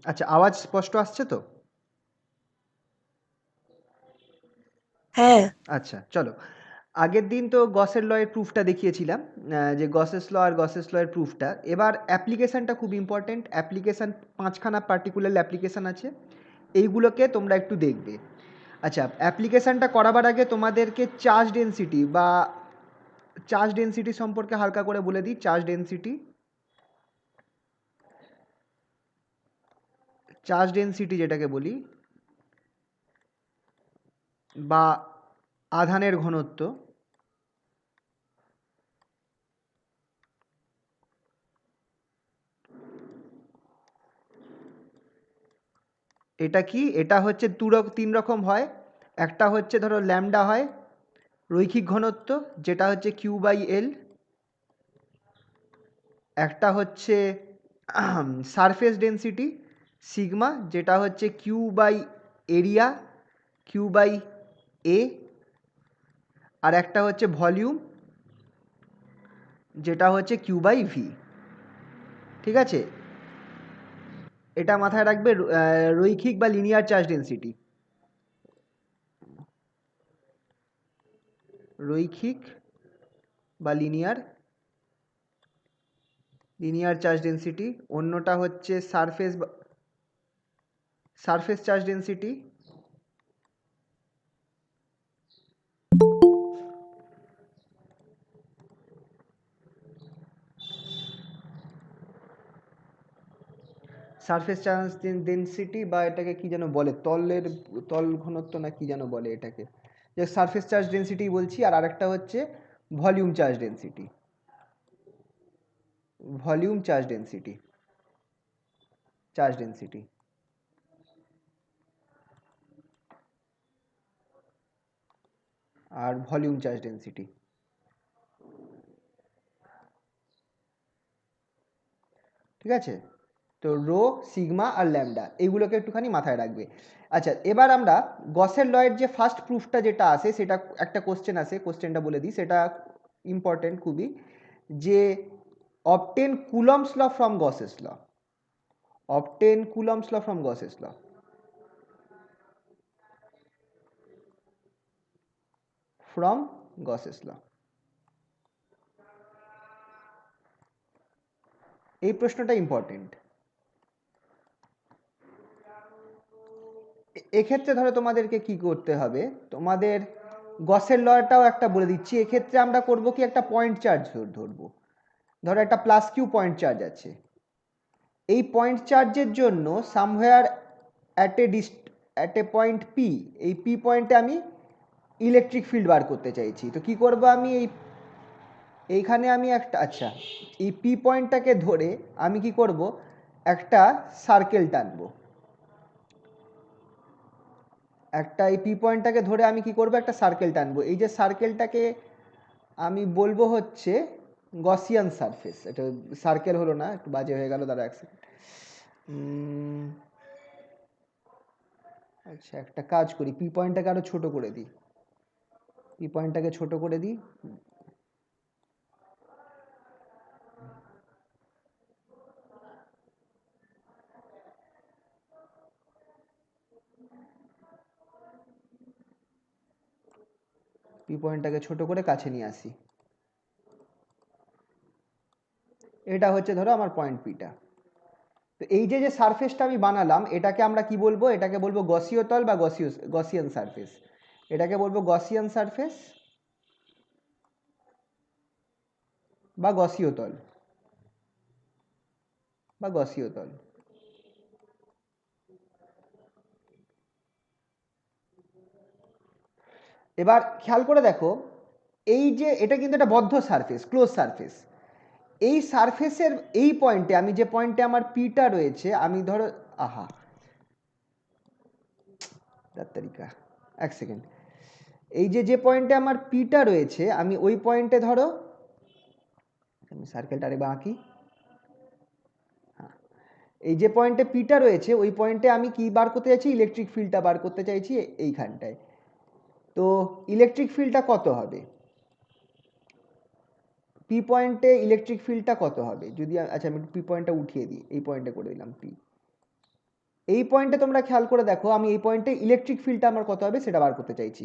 আচ্ছা, আওয়াজ স্পষ্ট আসছে তো? হ্যাঁ। আচ্ছা, চলো। আগের দিন তো গসের ল এর প্রুফটা দেখিয়েছিলাম, যে গসেস ল আর গসেস ল এর প্রুফটা। এবার অ্যাপ্লিকেশনটা খুব ইম্পর্টেন্ট। অ্যাপ্লিকেশন ৫ খানা পার্টিকুলার অ্যাপ্লিকেশন আছে, এইগুলোকে তোমরা একটু দেখবে। আচ্ছা, অ্যাপ্লিকেশনটা করাবার আগে তোমাদেরকে চার্জ ডেনসিটি বা চার্জ ডেনসিটি সম্পর্কে হালকা করে বলে দিই। চার্জ ডেনসিটি যেটাকে বলি, বা আধানের ঘনত্ব, এটা কি? এটা হচ্ছে ৩ রকম হয়। একটা হচ্ছে ধরো ল্যামডা হয়, রৈখিক ঘনত্ব, যেটা হচ্ছে Q/L। একটা হচ্ছে সারফেস ডেনসিটি সিগমা, যেটা হচ্ছে Q/এরিয়া, Q/A। আর একটা হচ্ছে ভলিউম, যেটা হচ্ছে Q/V। ঠিক আছে? এটা মাথায় রাখবে। রৈখিক বা লিনিয়ার চার্জ ডেনসিটি, রৈখিক বা লিনিয়ার চার্জ ডেনসিটি। অন্যটা হচ্ছে surface charge density. Surface charge density, বা এটাকে কি যেন বলে, তল ঘনত্ব না কি যেন বলে এটাকে। যে সারফেস চার্জ ডেনসিটি বলছি। আর আরেকটা হচ্ছে volume charge density, volume charge density, charge density. আর ভলিউম চার্জ ডেনসিটি। ঠিক আছে? তো রো, সিগমা আর ল্যামডা, এইগুলোকে একটুখানি মাথায় রাখবে। আচ্ছা, এবার আমরা গসের লয়ের যে ফার্স্ট প্রুফটা যেটা আসে, সেটা একটা কোশ্চেন আসে, কোশ্চেনটা বলে দিই, সেটা ইম্পর্টেন্ট খুবই। যে obtain Coulomb's law from Gauss's law, obtain Coulomb's law from Gauss's law. From Gauss's law, এই প্রশ্নটা ইম্পর্টেন্ট। এক্ষেত্রে ধরো তোমাদেরকে কি করতে হবে, তোমাদের গসের লটাও একটা বলে দিচ্ছি। এক্ষেত্রে আমরা করব কি, একটা পয়েন্ট চার্জ ধরবো। ধরো একটা +Q পয়েন্ট চার্জ আছে। এই পয়েন্ট চার্জের জন্য somewhere at a point P, এই পি পয়েন্টে আমি ইলেকট্রিক ফিল্ড বার করতে চাইছি। তো কি করব আমি, এইখানে আমি একটা, আচ্ছা, এই পি পয়েন্টটাকে ধরে আমি কি করব, একটা সার্কেল টানবো। এই পি পয়েন্টটাকে ধরে আমি কি করব, একটা সার্কেল টানবো। এই যে সার্কেলটাকে আমি বলবো হচ্ছে গসিয়ান সারফেস। এটা সার্কেল হলো না, একটু বাজে হয়ে গেল, দাঁড়া এক সেকেন্ড। আচ্ছা, একটা কাজ করি, পি পয়েন্টটাকে আরো ছোট করে দিই। পি পয়েন্টটাকে ছোট করে দিই। পি পয়েন্টটাকে ছোট করে কাছে নিয়ে আসি। এটা হচ্ছে ধরো আমার পয়েন্ট পিটা। তো এই যে যে সারফেসটা আমি বানালাম, এটাকে আমরা কি বলবো, এটাকে বলবো গসীয় তল বা গসিয়ান সারফেস। এটাকে বলবো গসিয়ান সারফেস বা গসীয় তল, বা গসীয় তল। এবার খেয়াল করে দেখো, এই যে এটা কিন্তু একটা বদ্ধ সারফেস, ক্লোজ সারফেস। এই সারফেসের এই পয়েন্টে, আমি যে পয়েন্টে আমার পিটা রয়েছে, আমি ধরো, আহা, তার তারিকা, এক সেকেন্ড। এই যে যে পয়েন্টে আমার পিটা রয়েছে, আমি ওই পয়েন্টে ধরো, আমি সার্কেলটা আরে বাঁকি। হ্যাঁ, এই যে পয়েন্টে পিটা রয়েছে, ওই পয়েন্টে আমি কি বার করতে চাইছি, ইলেকট্রিক ফিল্ডটা বার করতে চাইছি এইখানটায়। তো ইলেকট্রিক ফিল্ডটা কত হবে, পি পয়েন্টে ইলেকট্রিক ফিল্ডটা কত হবে, যদি আচ্ছা আমি পি পয়েন্টটা উঠিয়ে দিই, এই পয়েন্টে করে দিলাম পি। এই পয়েন্টে তোমরা খেয়াল করে দেখো, আমি এই পয়েন্টে ইলেকট্রিক ফিল্ডটা আমার কত হবে সেটা বার করতে চাইছি।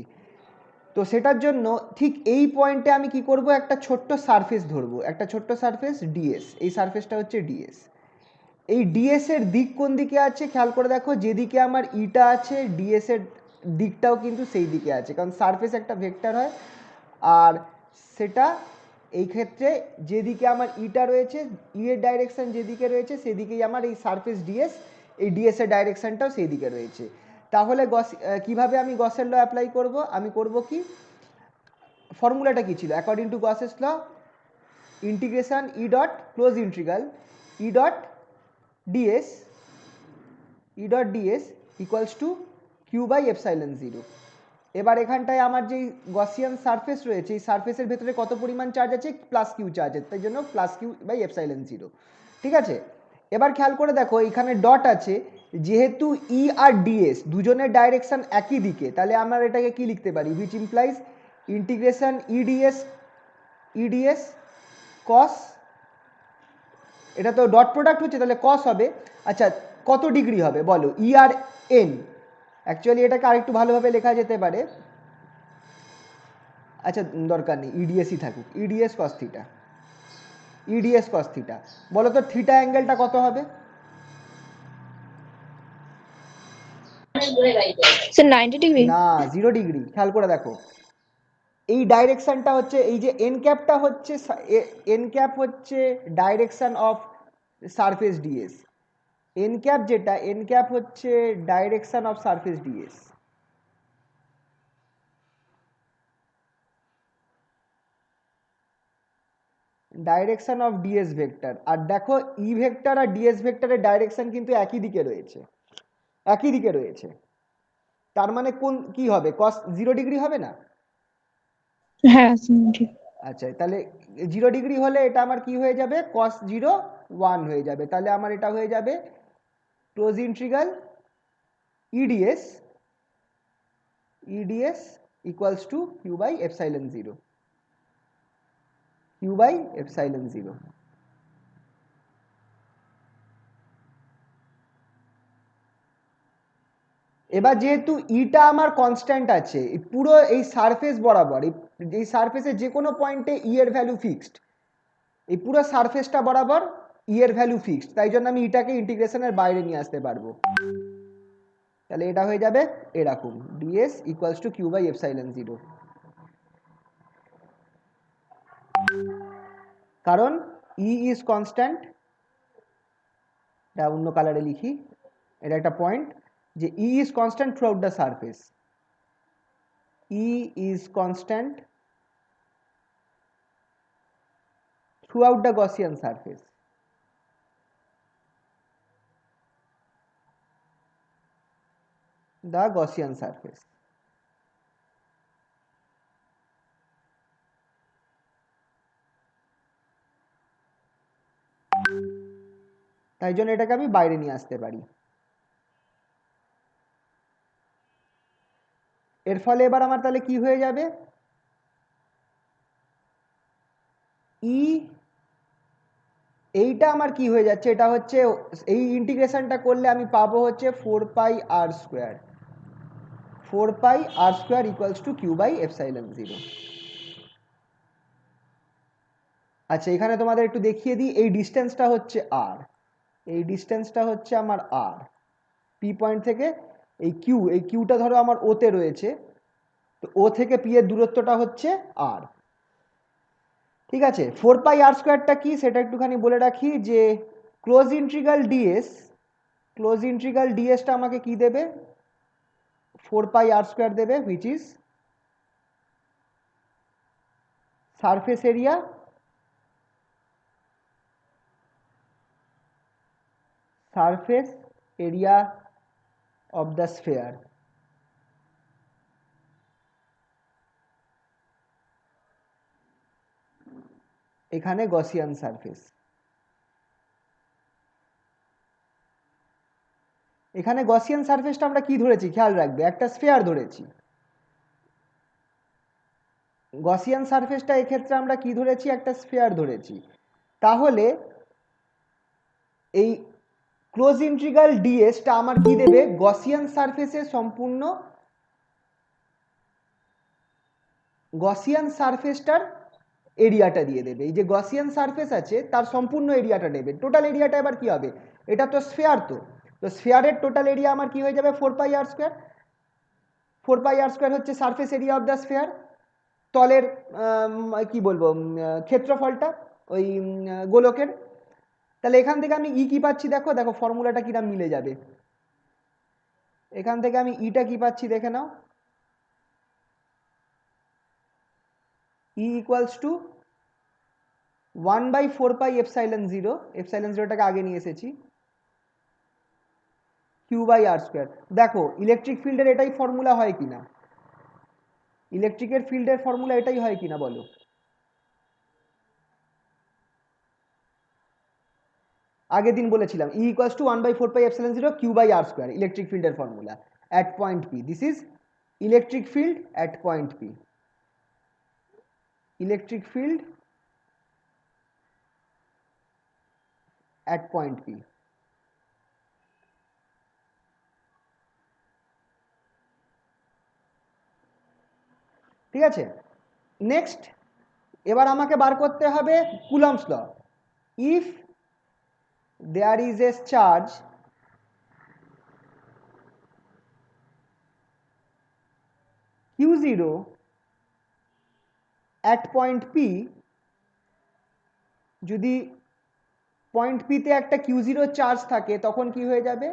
তো সেটার জন্য ঠিক এই পয়েন্টে আমি কি করব, একটা ছোট্ট সারফেস ধরবো, একটা ছোট্ট সারফেস ডিএস। এই সারফেসটা হচ্ছে ডিএস। এই ডিএস এর দিক কোন দিকে আছে খেয়াল করে দেখো, যেদিকে আমার ইটা আছে ডিএস এর দিকটাও কিন্তু সেই দিকে আছে, কারণ সারফেস একটা ভেক্টর হয়। আর সেটা এই ক্ষেত্রে যেদিকে আমার ইটা রয়েছে, ই এর ডাইরেকশন যেদিকে রয়েছে সেদিকেই আমার এই সারফেস ডিএস, এই ডিএস এর ডাইরেকশনটাও সেই দিকে রয়েছে। তাহলে কিভাবে আমি গসের ল অ্যাপ্লাই করব, আমি করব কি, ফর্মুলাটা কি ছিল, according to Gauss's law, integration E dot close integral E dot DS equals to Q by epsilon zero. এবার এখানটায় আমার যেই গসিয়ান সারফেস রয়েছে, এই সারফেসের ভেতরে কত পরিমাণ চার্জ আছে, প্লাস কিউ চার্জ আছে, তাই জন্য plus Q by epsilon zero. ঠিক আছে, এবার খেয়াল করে দেখো এখানে ডট আছে, যেহেতু ই আর ডিএস দুজনের ডাইরেকশন একই দিকে, তাহলে আমরা এটাকে কি লিখতে পারি, which implies integration EDS cos, এটা তো ডট প্রোডাক্ট হচ্ছে তাহলে কস হবে। আচ্ছা, কত ডিগ্রি হবে বলো, ই আর এন। অ্যাকচুয়ালি এটাকে আরেকটু ভালোভাবে লেখা যেতে পারে, আচ্ছা দরকার নেই, ইডিএসই থাকুক, ইডিএস কস থিটা। বলো তো থিটা অ্যাঙ্গেলটা কত হবে? Sir 90 degree. না, 0 ডিগ্রি। খেয়াল করে দেখো, এই ডাইরেকশনটা হচ্ছে, এই যে এন ক্যাপটা হচ্ছে, এন ক্যাপ হচ্ছে direction of surface DS. N cap যেটা, এন ক্যাপ হচ্ছে direction of surface DS, direction of DS vector. আর দেখো ই ভেক্টর আর ডিএস ভেক্টরের ডাইরেকশন কিন্তু একই দিকে রয়েছে, একই দিকে রয়েছে। তার মানে কোন কি হবে, কস 0 ডিগ্রি হবে না? হ্যাঁ স্যার। আচ্ছা, তাহলে 0 ডিগ্রি হলে এটা আমার কি হয়ে যাবে, কস 0 1 হয়ে যাবে। তাহলে আমার এটা হয়ে যাবে close integral E D S equals to Q by epsilon zero, Q by epsilon zero. এবার যেহেতু ইটা আমার কনস্ট্যান্ট আছে, পুরো এই সারফেস বরাবর, এই সারফেসে যে কোনো পয়েন্টে ই এর ভ্যালু ফিক্সড, এই পুরো সারফেসটা বরাবর ই এর ভ্যালু ফিক্সড, তাই জন্য আমি ইটাকে ইন্টিগ্রেশনের বাইরে নিয়ে আসতে পারবো। তাহলে এটা হয়ে যাবে এরকম, D S equals to Q by epsilon zero. কারণ ই ইজ কনস্ট্যান্ট, এটা অন্য কালারে লিখি, এটা একটা পয়েন্ট, যে E is constant throughout the surface, E is constant throughout the Gaussian surface, the Gaussian surface. তাই জন্য এটাকে আমি বাইরে নিয়ে আসতে পারি। এর ফলে এবার আমার তাহলে কি হয়ে যাবে, ই এইটা আমার কি হয়ে যাচ্ছে, এটা হচ্ছে, এই ইন্টিগ্রেশনটা করলে আমি পাবো হচ্ছে 4 pi R square equals to Q by epsilon zero. আচ্ছা, এখানে তোমাদের একটু দেখিয়ে দিই, এই ডিস্টেন্সটা হচ্ছে আর, এই ডিস্টেন্সটা হচ্ছে আমার আর, পি পয়েন্ট থেকে এই কিউটা ধরো আমার ওতে রয়েছে, তো ও থেকে পি এর দূরত্বটা হচ্ছে আর। ঠিক আছে, 4 পাই আর স্কোয়ারটা কি সেটা একটুখানি বলে রাখি, যে ক্লোজ ইন্টিগ্রাল ডিএসটা আমাকে কি দেবে, 4 পাই আর স্কোয়ার দেবে, which is surface area of the sphere. এখানে গসিয়ান সারফেস, এখানে গসিয়ান সারফেসটা আমরা কি ধরেছি খেয়াল রাখবে, একটা স্ফেয়ার ধরেছি। গসিয়ান সারফেসটা এক্ষেত্রে আমরা কি ধরেছি, একটা স্ফেয়ার ধরেছি। তাহলে এই ক্লোজ ইন্টিগ্রাল ডিএস টা আমার কি দেবে, গসিয়ান সারফেসের সম্পূর্ণ গসিয়ান সারফেসটার এরিয়াটা দিয়ে দেবে। এই যে গসিয়ান সারফেস আছে তার সম্পূর্ণ এরিয়াটা নেবে। টোটাল এরিয়াটা এবার কি হবে, এটা তো স্ফেয়ার, তো স্ফেয়ারের টোটাল এরিয়া আমার কি হয়ে যাবে 4πr²। 4πr² হচ্ছে surface area of the sphere, তলের কি বলবো ক্ষেত্রফলটা ওই গোলকের। তাহলে এখান থেকে আমি ই কি পাচ্ছি, দেখো দেখো ফর্মুলাটা কিরম মিলে যাবে। এখান থেকে আমি ইটা কি পাচ্ছি দেখে নাও, ই ইকুয়ালস টু 1/4πε0, ε0টাকে আগে নিয়ে এসেছি, Q/r²। দেখো ইলেকট্রিক ফিল্ডের এটাই ফর্মুলা হয় কিনা, ইলেকট্রিকের ফিল্ডের ফর্মুলা এটাই হয় কিনা বলো। আগের দিন বলেছিলাম E equals to 1/4πε0 Q/r², electric ফিল্ডের formula at point P. This is electric field at point P, electric field at point P. ঠিক আছে, নেক্সট এবার আমাকে বার করতে হবে Coulomb's law. If there is a charge Q0 at point P, যদি point পিতে একটা Q0 চার্জ থাকে তখন কি হয়ে যাবে,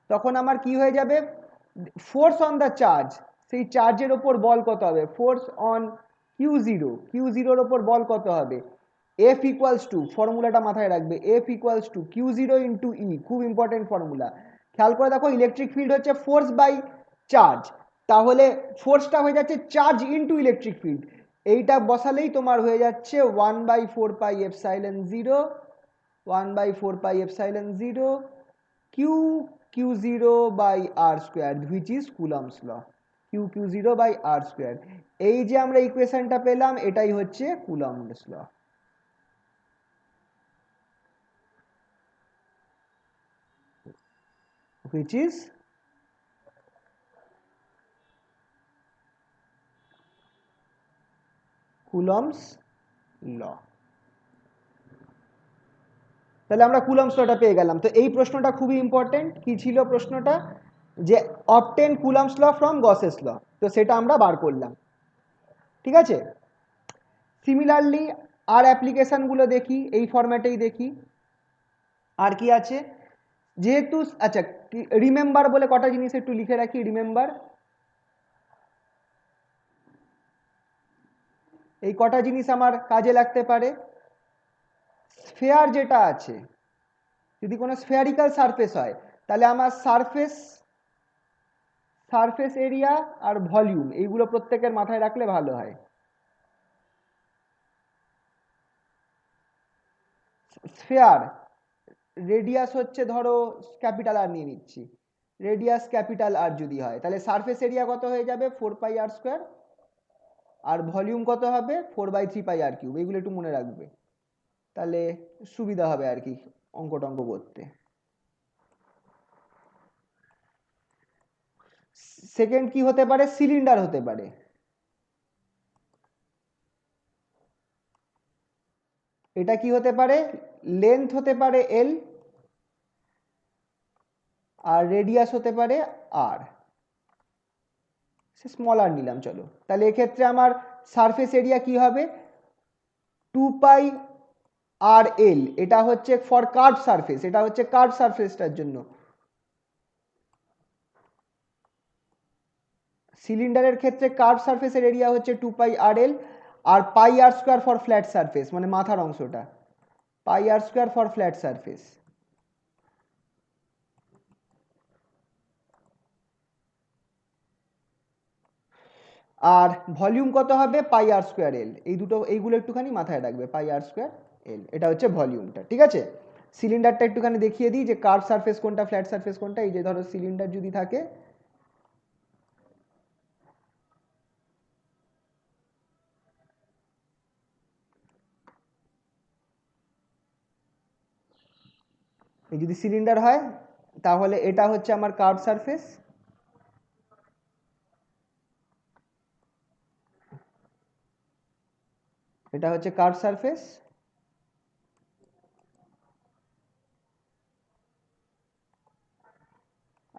তখন আমার কি হয়ে যাবে, ফোর্স অন দ্য চার্জ, সেই চার্জের ওপর বল কত হবে, ফোর্স অন Q0 ওপর বল কত হবে, F ইকুয়ালস টু, ফর্মুলাটা মাথায় রাখবে, F equals to Q0 into E, খুব ইম্পর্টেন্ট ফর্মুলা। খেয়াল করে দেখো ইলেকট্রিক ফিল্ড হচ্ছে ফোর্স বাই চার্জ, তাহলে ফোর্সটা হয়ে যাচ্ছে চার্জ ইন্টু ইলেকট্রিক ফিল্ড, এইটা বসালেই তোমার হয়ে যাচ্ছে 1/4πε0, 1/4πε0 Q/r², which is Coulomb's law, Q/r²। এই যে আমরা ইকুয়েশনটা পেলাম এটাই হচ্ছে Coulomb's law, which is Coulomb's law. তাহলে আমরা কুলম্বস লটা পেয়ে গেলাম। তো এই প্রশ্নটা খুবই ইম্পর্টেন্ট। কি ছিল প্রশ্নটা, যে obtain Coulomb's law from Gauss's law, তো সেটা আমরা বার করলাম। ঠিক আছে, সিমিলারলি আর অ্যাপ্লিকেশনগুলো দেখি, এই ফরম্যাটেই দেখি। আর কি আছে, যেহেতু আচ্ছা রিমেম্বার বলে কটা জিনিস একটু লিখে রাখি, রিমেম্বার এই কটা জিনিস আমার কাজে লাগতে পারে। স্ফেয়ার যেটা আছে, যদি কোনো স্ফেয়ারিক্যাল সারফেস হয় তাহলে আমার সারফেস এরিয়া আর ভলিউম এইগুলো প্রত্যেকের মাথায় রাখলে ভালো হয়। স্ফেয়ার রেডিয়াস হচ্ছে ধরো ক্যাপিটাল আর নিয়ে নিচ্ছি, রেডিয়াস ক্যাপিটাল আর যদি হয় তাহলে সারফেস এরিয়া কত হয়ে যাবে 4πr², আর ভলিউম কত হবে 4/3πr³। এইগুলো একটু মনে রাখবে, তাহলে সুবিধা হবে আর কি অঙ্ক টঙ্ক করতে। সেকেন্ড কি হতে পারে, সিলিন্ডার হতে পারে। এটা কি হতে পারে, লেন্থ হতে পারে এল, আর রেডিয়াস হতে পারে আর, সে স্মল আর নিলাম চলো। তাহলে এক্ষেত্রে আমার সারফেস এরিয়া কি হবে 2πr/l, এটা হচ্ছে ফর কার্ভ সারফেস, এটা হচ্ছে কার্ভ সারফেসটার জন্য। সিলিন্ডারের ক্ষেত্রে কার্ভ সারফেসের এরিয়া হচ্ছে 2πr/l, R πr² for flat surface, মানে মাথার অংশটা, πr² ফর ফ্ল্যাট সারফেস। আর ভলিউম কত হবে πr²l, এই দুটো এইগুলো একটুখানি মাথায় রাখবে, πr²l, এটা হচ্ছে ভলিউমটা। ঠিক আছে, সিলিন্ডারটা একটুখানি দেখিয়ে দিই যে কার্ভ সারফেস কোনটা ফ্ল্যাট সারফেস কোনটা। এই যে ধরো সিলিন্ডার যদি থাকে, এই যদি সিলিন্ডার হয় তাহলে এটা হচ্ছে আমার কার্ভ সারফেস, এটা হচ্ছে কার্ভ সারফেস,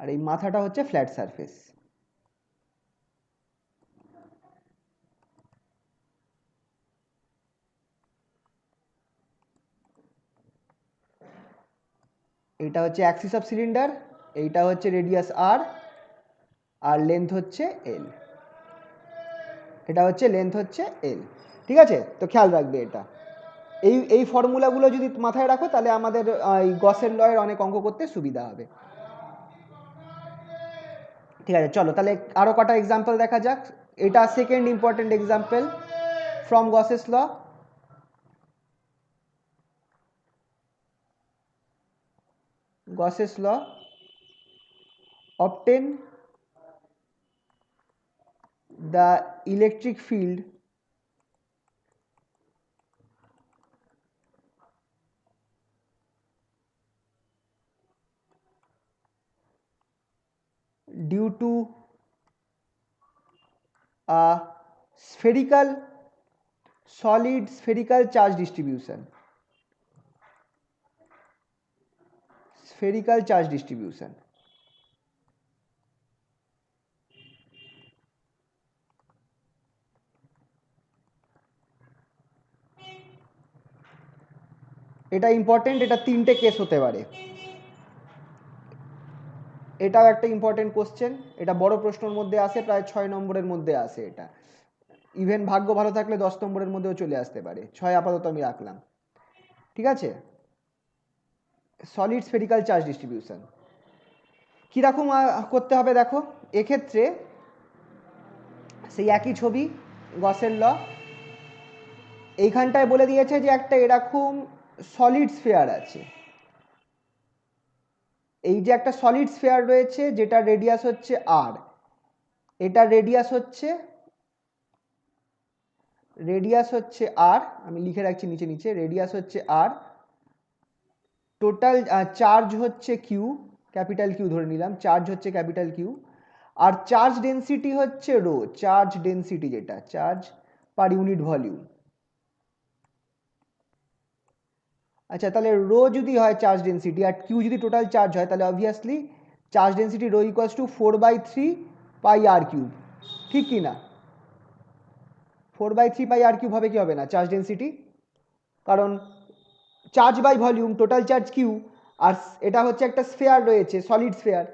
আর এই মাথাটা হচ্ছে ফ্ল্যাট সারফেস। এটা হচ্ছে অ্যাক্সিস অফ সিলিন্ডার, এইটা হচ্ছে রেডিয়াস আর, আর লেন্থ হচ্ছে এল, এটা হচ্ছে লেন্থ হচ্ছে এল। ঠিক আছে, তো খেয়াল রাখবে এটা। এই ফর্মুলাগুলো যদি মাথায় রাখো তাহলে আমাদের এই গসের লয়ের অনেক অঙ্ক করতে সুবিধা হবে। ঠিক আছে, চলো তাহলে আরো কটা এক্সাম্পল দেখা যাক। এটা second important example from Gauss's law. Gauss's law, obtain the electric field due to a spherical solid spherical charge distribution. Spherical charge distribution. এটা ইম্পর্টেন্ট, এটা তিনটে কেস হতে পারে। এটাও একটা ইম্পর্টেন্ট কোশ্চেন, এটা বড় প্রশ্নের মধ্যে আসে, প্রায় 6 নম্বরের মধ্যে আসে এটা। ইভেন ভাগ্য ভালো থাকলে 10 নম্বরের মধ্যেও চলে আসতে পারে, 6 আপাতত আমি রাখলাম। ঠিক আছে, সলিড স্ফেরিক্যাল চার্জ ডিস্ট্রিবিউশন কীরকম করতে হবে দেখো। এক্ষেত্রে সেই একই ছবি, গসের ল। এইখানটায় বলে দিয়েছে যে একটা এরকম সলিড স্ফেয়ার আছে, এই যে একটা সলিড স্ফেয়ার রয়েছে যেটা রেডিয়াস হচ্ছে আর, এটা রেডিয়াস হচ্ছে আর, আমি লিখে রাখছি নিচে নিচে, রেডিয়াস হচ্ছে আর, টোটাল চার্জ হচ্ছে কিউ, ক্যাপিটাল কিউ ধরে নিলাম, চার্জ হচ্ছে ক্যাপিটাল কিউ, আর চার্জ ডেন্সিটি হচ্ছে রো, চার্জ ডেন্সিটি যেটা চার্জ পার ইউনিট ভলিউম। আচ্ছা, তাহলে রো যদি হয় চার্জ ডেন্সিটি আর কিউ যদি টোটাল চার্জ হয়, তাহলে obviously charge density rho equals to 4/3 pi R cube, ঠিক কি না? 4/3 পাই আর কিউব হবে কি হবে না চার্জ ডেন্সিটি, কারণ charge by volume, total charge Q, আর এটা হচ্ছে একটা স্ফেয়ার রয়েছে, সলিড স্ফেয়ার,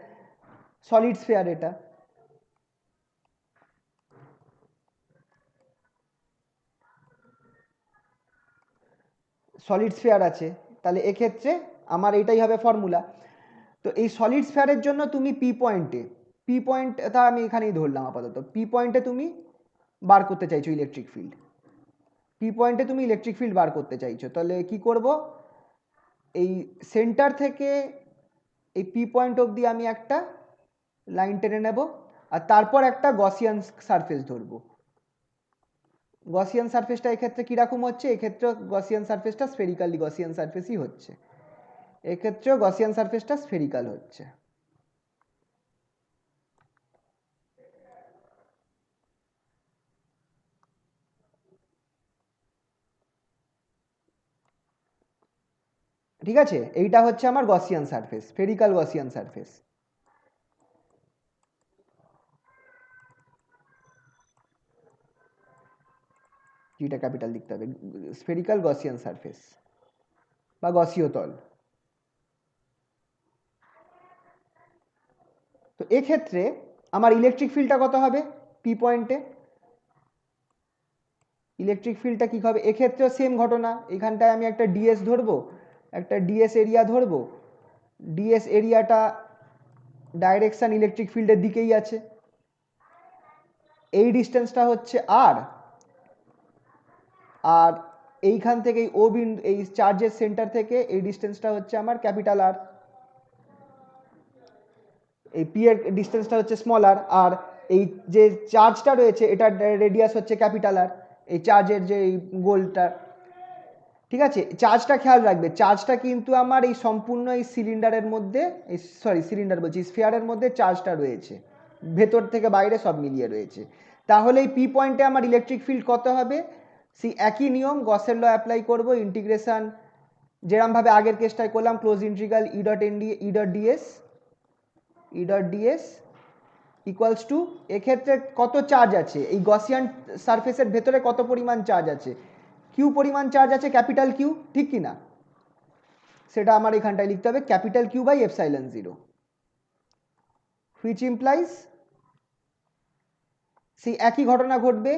সলিড স্ফেয়ার, এটা সলিড স্ফেয়ার আছে। তাহলে এক্ষেত্রে আমার এটাই হবে ফর্মুলা। তো এই সলিড স্ফেয়ারের জন্য তুমি পি পয়েন্টটা আমি এখানেই ধরলাম আপাতত, পি পয়েন্টে তুমি বার করতে চাইছো ইলেকট্রিক ফিল্ড, পি পয়েন্টে তুমি ইলেকট্রিক ফিল্ড বার করতে চাইছো। তাহলে কি করব, এই সেন্টার থেকে এই পি পয়েন্ট অবধি আমি একটা লাইন টেনে নেব, আর তারপর একটা গসিয়ান সারফেস ধরবো। গসিয়ান সারফেসটা এক্ষেত্রে কীরকম হচ্ছে, এক্ষেত্রে গসিয়ান সারফেসটা স্ফেরিক্যালি গসিয়ান সারফেসই হচ্ছে, এক্ষেত্রেও গসিয়ান সারফেসটা স্ফেরিক্যাল হচ্ছে। ঠিক আছে, এইটা হচ্ছে আমার Gaussian surface, spherical Gaussian surface. যেটা ক্যাপিটাল লিখতে হবে, স্ফেরিক্যাল গসিয়ান সারফেস বা গসীয় তল। তো এক্ষেত্রে আমার ইলেকট্রিক ফিল্ডটা কত হবে পি পয়েন্টে, ইলেকট্রিক ফিল্ডটা কী হবে, এক্ষেত্রেও সেম ঘটনা, এখানটায় আমি একটা ডিএস ধরবো, একটা ডিএস এরিয়া ধরবো, ডিএস এরিয়াটা ডাইরেকশন ইলেকট্রিক ফিল্ডের দিকেই আছে, এই ডিস্টেন্সটা হচ্ছে আর, আর এইখান থেকে ও বিন্দু, এই চার্জের সেন্টার থেকে এই ডিস্টেন্সটা হচ্ছে আমার ক্যাপিটাল আর, এই পি এর ডিস্টেন্সটা হচ্ছে স্মল আর, আর এই যে চার্জটা রয়েছে এটার রেডিয়াস হচ্ছে ক্যাপিটাল আর, এই চার্জের যে গোলটা। ঠিক আছে, চার্জটা খেয়াল রাখবে, চার্জটা কিন্তু আমার এই সম্পূর্ণ এই সিলিন্ডারের মধ্যে, সিলিন্ডার বলছি, স্ফিয়ারের মধ্যে চার্জটা রয়েছে, ভেতর থেকে বাইরে সব মিলিয়ে রয়েছে। তাহলে এই পি পয়েন্টে আমার ইলেকট্রিক ফিল্ড কত হবে? সেই একই নিয়ম, গসের ল অ্যাপ্লাই করব, ইন্টিগ্রেশন যেরমভাবে আগের কেসটায় করলাম, close integral E dot N D E dot DS equals to, এক্ষেত্রে কত চার্জ আছে এই গসিয়ান সারফেসের ভেতরে, কত পরিমাণ চার্জ আছে, কিউ পরিমাণ চার্জ আছে, ক্যাপিটাল কিউ, ঠিক কি না? সেটা আমার এখানটায় লিখতে হবে, capital Q by epsilon zero, which implies সেই একই ঘটনা ঘটবে,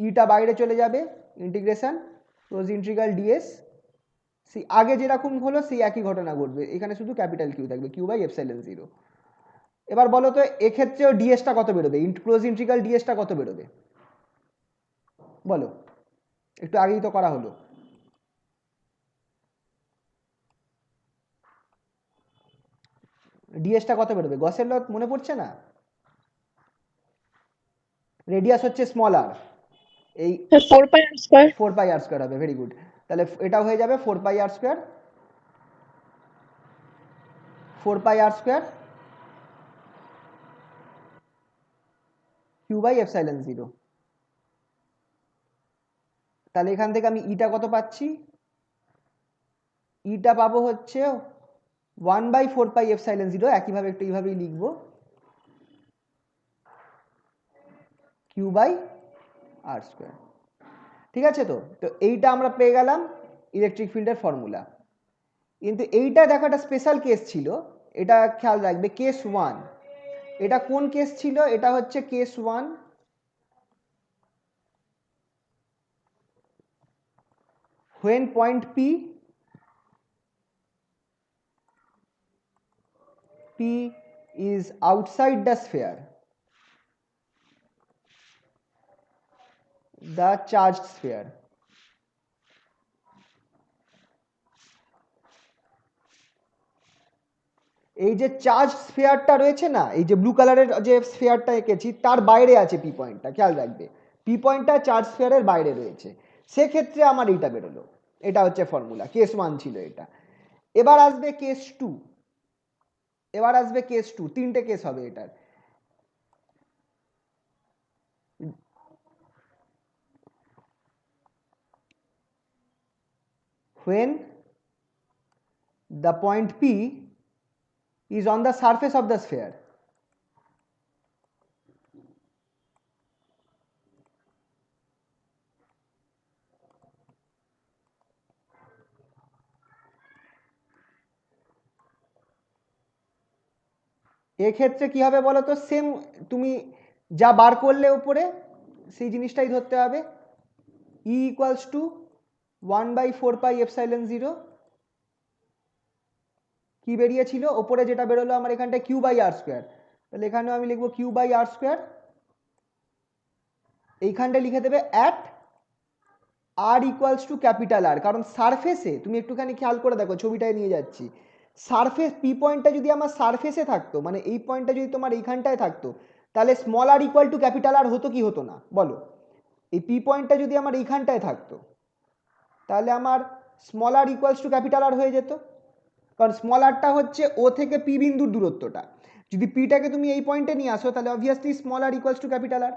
ইটা বাইরে চলে যাবে, ইন্টিগ্রেশন ক্লোজ ইন্টিগ্রাল ডিএস, সেই আগে যেরকম হলো সেই একই ঘটনা ঘটবে, এখানে শুধু ক্যাপিটাল কিউ থাকবে, কিউ বাই এপসাইলন জিরো। এবার বলো তো এক্ষেত্রেও ডিএসটা কত বেরোবে, ক্লোজ ইন্টিগ্রাল ডিএসটা কত বেরোবে বলো, একটু আগেই তো করা হলো। ডিএসটা কত বেরোবে, গসের ল মনে পড়ছে না? রেডিয়াস হচ্ছে স্মল আর, এই 4 pi r square. 4 πr² হবে, ভেরি গুড। তাহলে এটাও হয়ে যাবে 4 πr², 4 πr² Q by epsilon zero. তাহলে এখান থেকে আমি ইটা কত পাচ্ছি, ইটা পাবো হচ্ছে 1/4 πε0, একইভাবে একটু এইভাবেই লিখবো, কিউ বাই r²। ঠিক আছে, তো তো এইটা আমরা পেয়ে গেলাম ইলেকট্রিক ফিল্ডের ফর্মুলা। কিন্তু এইটা দেখো একটা স্পেশাল কেস ছিল, এটা খেয়াল রাখবে, কেস 1। এটা কোন কেস ছিল? এটা হচ্ছে case 1, when point P is outside the sphere, the charged sphere, এই যে চার্জ স্ফিয়ারটা রয়েছে না, এই যে ব্লু কালারের যে স্ফিয়ারটা এঁকেছি তার বাইরে আছে পি পয়েন্টটা, খেয়াল রাখবে পি পয়েন্টটা চার্জ স্ফিয়ারের বাইরে রয়েছে, সেক্ষেত্রে আমার এইটা বেরোলো। এটা হচ্ছে ফর্মুলা, কেস 1 ছিল এটা। এবার আসবে কেস 2, এবার আসবে কেস 2, তিনটে কেস হবে এটার। when the point P is on the surface of the sphere, এক্ষেত্রে কি হবে বলো তো, সেম তুমি যা বার করলে উপরে সেই জিনিসটাই ধরতে হবে, E ইকুয়ালস টু 1/4 πε0, কি বেরিয়েছিল ওপরে যেটা বেরোলো আমার এখানটায়, কিউ বাই r²। তাহলে এখানেও আমি লিখবো কিউ বাই r², এইখানটায় লিখে দেবে at R equals to capital R, কারণ সারফেসে তুমি একটুখানি খেয়াল করে দেখো, ছবিটায় নিয়ে যাচ্ছি, সারফেস পি পয়েন্টটা যদি আমার সারফেসে থাকতো, মানে এই পয়েন্টটা যদি তোমার এইখানটায় থাকতো, তাহলে small R equal to capital R হতো কি হতো না বলো? এই পি পয়েন্টটা যদি আমার এইখানটায় থাকতো তাহলে আমার small R equals to capital R হয়ে যেত, কারণ স্মল আরটা হচ্ছে ও থেকে পি বিন্দুর দূরত্বটা, যদি পিটাকে তুমি এই পয়েন্টে নিয়ে আসো তাহলে obviously small R equals to capital R.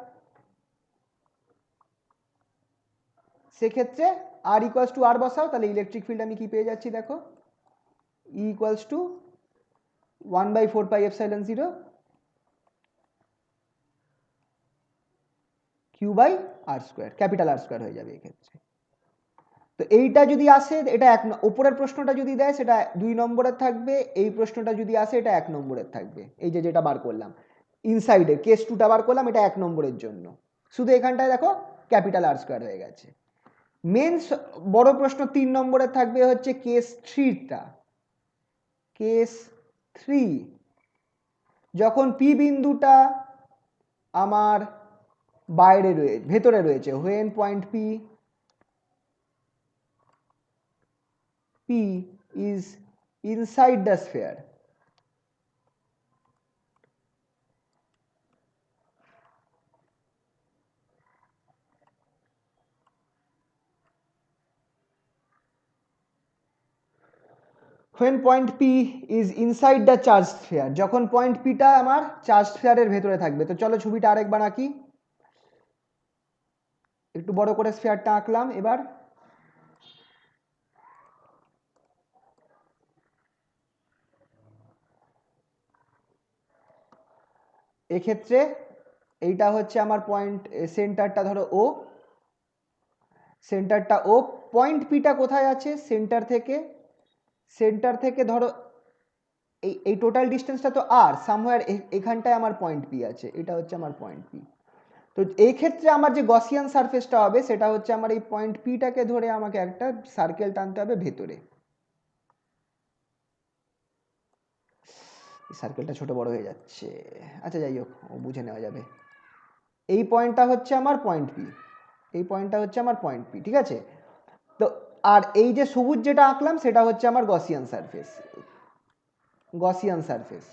সেক্ষেত্রে আর ইকুয়ালস টু আর বসাও, তাহলে ইলেকট্রিক ফিল্ড আমি কি পেয়ে যাচ্ছি দেখো, E equals to 1/4 πε0 Q by r², capital r² হয়ে যাবে এক্ষেত্রে। তো এইটা যদি আসে, এটা উপরের প্রশ্নটা যদি দেয় সেটা 2 নম্বরের থাকবে, এই প্রশ্নটা যদি আসে এটা 1 নম্বরের থাকবে। এই যে যেটা বার করলাম ইনসাইডে কেস 2টা বার করলাম, এটা 1 নম্বরের জন্য, শুধু এখানটায় দেখো ক্যাপিটাল r² হয়ে গেছে। মেন বড় প্রশ্ন 3 নম্বরের থাকবে হচ্ছে কেস 3টা, কেস 3, যখন পি বিন্দুটা আমার বাইরে রয়েছে, ভেতরে রয়েছে, when point P is inside the sphere, when point P is inside the charge sphere, যখন পয়েন্ট পিটা আমার চার্জ স্ফিয়ারের ভেতরে থাকবে। তো চলো ছবিটা আরেকবার আঁকি, একটু বড় করে স্ফিয়ারটা আঁকলাম। এবার এক্ষেত্রে এইটা হচ্ছে আমার পয়েন্ট, সেন্টারটা ধরো ও, সেন্টারটা ও, পয়েন্ট পিটা কোথায় আছে, সেন্টার থেকে ধরো এই টোটাল ডিস্টেন্সটা তো আর, সামওয়্যার এখানটায় আমার পয়েন্ট পি আছে, এটা হচ্ছে আমার পয়েন্ট পি। তো এই ক্ষেত্রে আমার যে গসিয়ান সারফেসটা হবে সেটা হচ্ছে আমার এই পয়েন্ট পিটাকে ধরে আমাকে একটা সার্কেল টানতে হবে ভেতরে। সার্কেলটা ছোট বড় হয়ে যাচ্ছে, আচ্ছা যাই হোক, ও বুঝে নেওয়া যাবে। এই পয়েন্টটা হচ্ছে আমার পয়েন্ট পি, এই পয়েন্টটা হচ্ছে আমার পয়েন্ট পি, ঠিক আছে। তো আর এই যে সবুজ যেটা আঁকলাম সেটা হচ্ছে আমার গসিয়ান সারফেস, গসিয়ান সারফেস।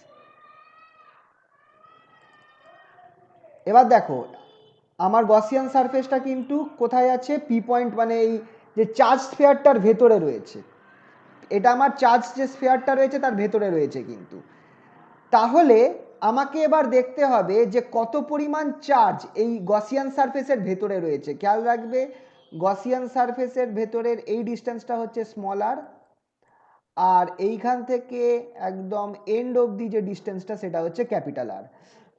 এবার দেখো আমার গসিয়ান সারফেসটা কিন্তু কোথায় আছে, পি পয়েন্ট, মানে এই যে চার্জ স্ফিয়ারটার ভেতরে রয়েছে, এটা আমার চার্জ যে স্ফিয়ারটা রয়েছে তার ভেতরে রয়েছে কিন্তু। তাহলে আমাকে এবার দেখতে হবে যে কত পরিমাণ চার্জ এই গসিয়ান সারফেসের ভেতরে রয়েছে। খেয়াল রাখবে গসিয়ান সারফেসের ভেতরের এই ডিস্টেন্সটা হচ্ছে স্মল আর, আর এইখান থেকে একদম এন্ড অবধি যে ডিস্টেন্সটা সেটা হচ্ছে ক্যাপিটাল আর।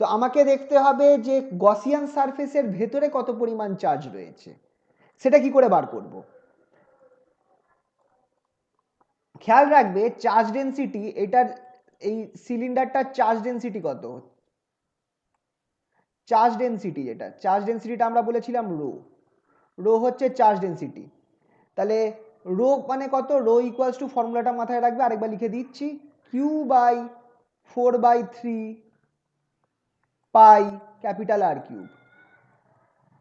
তো আমাকে দেখতে হবে যে গসিয়ান সারফেসের ভেতরে কত পরিমাণ চার্জ রয়েছে, সেটা কি করে বার করব। খেয়াল রাখবে চার্জ ডেনসিটি, এটার এই সিলিন্ডারটার চার্জ ডেনসিটি কত, চার্জ ডেনসিটি যেটা, চার্জ ডেনসিটিটা আমরা বলেছিলাম রো, রো হচ্ছে চার্জ ডেনসিটি। তাহলে রো মানে কত, রো ইকুয়ালস টু, ফর্মুলাটা মাথায় রাখবে, আরেকবার লিখে দিচ্ছি, Q by 4/3 pi capital R cube.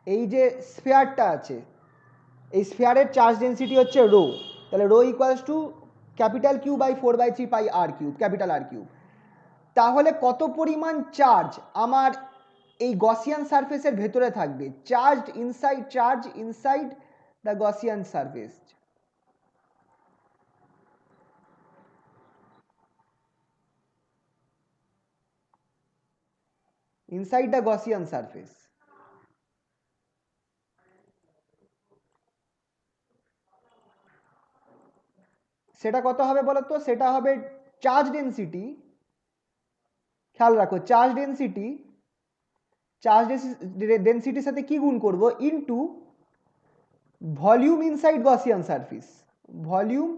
এই যে স্ফিয়ারটা আছে, এই স্ফিয়ারের চার্জ ডেনসিটি হচ্ছে রো, তাহলে rho equals to capital Q by 4/3 pi R cube, capital R cube. তাহলে কত পরিমাণ চার্জ আমার এই গসিয়ান সারফেসের ভেতরে থাকবে, charge inside the Gaussian surface, inside the Gaussian surface. সেটা কত হবে বলো তো, সেটা হবে চার্জ ডেনসিটি, খেয়াল রাখো চার্জ ডেনসিটি, চার্জ ডেনসিটির সাথে কি গুণ করব, into volume inside Gaussian surface, volume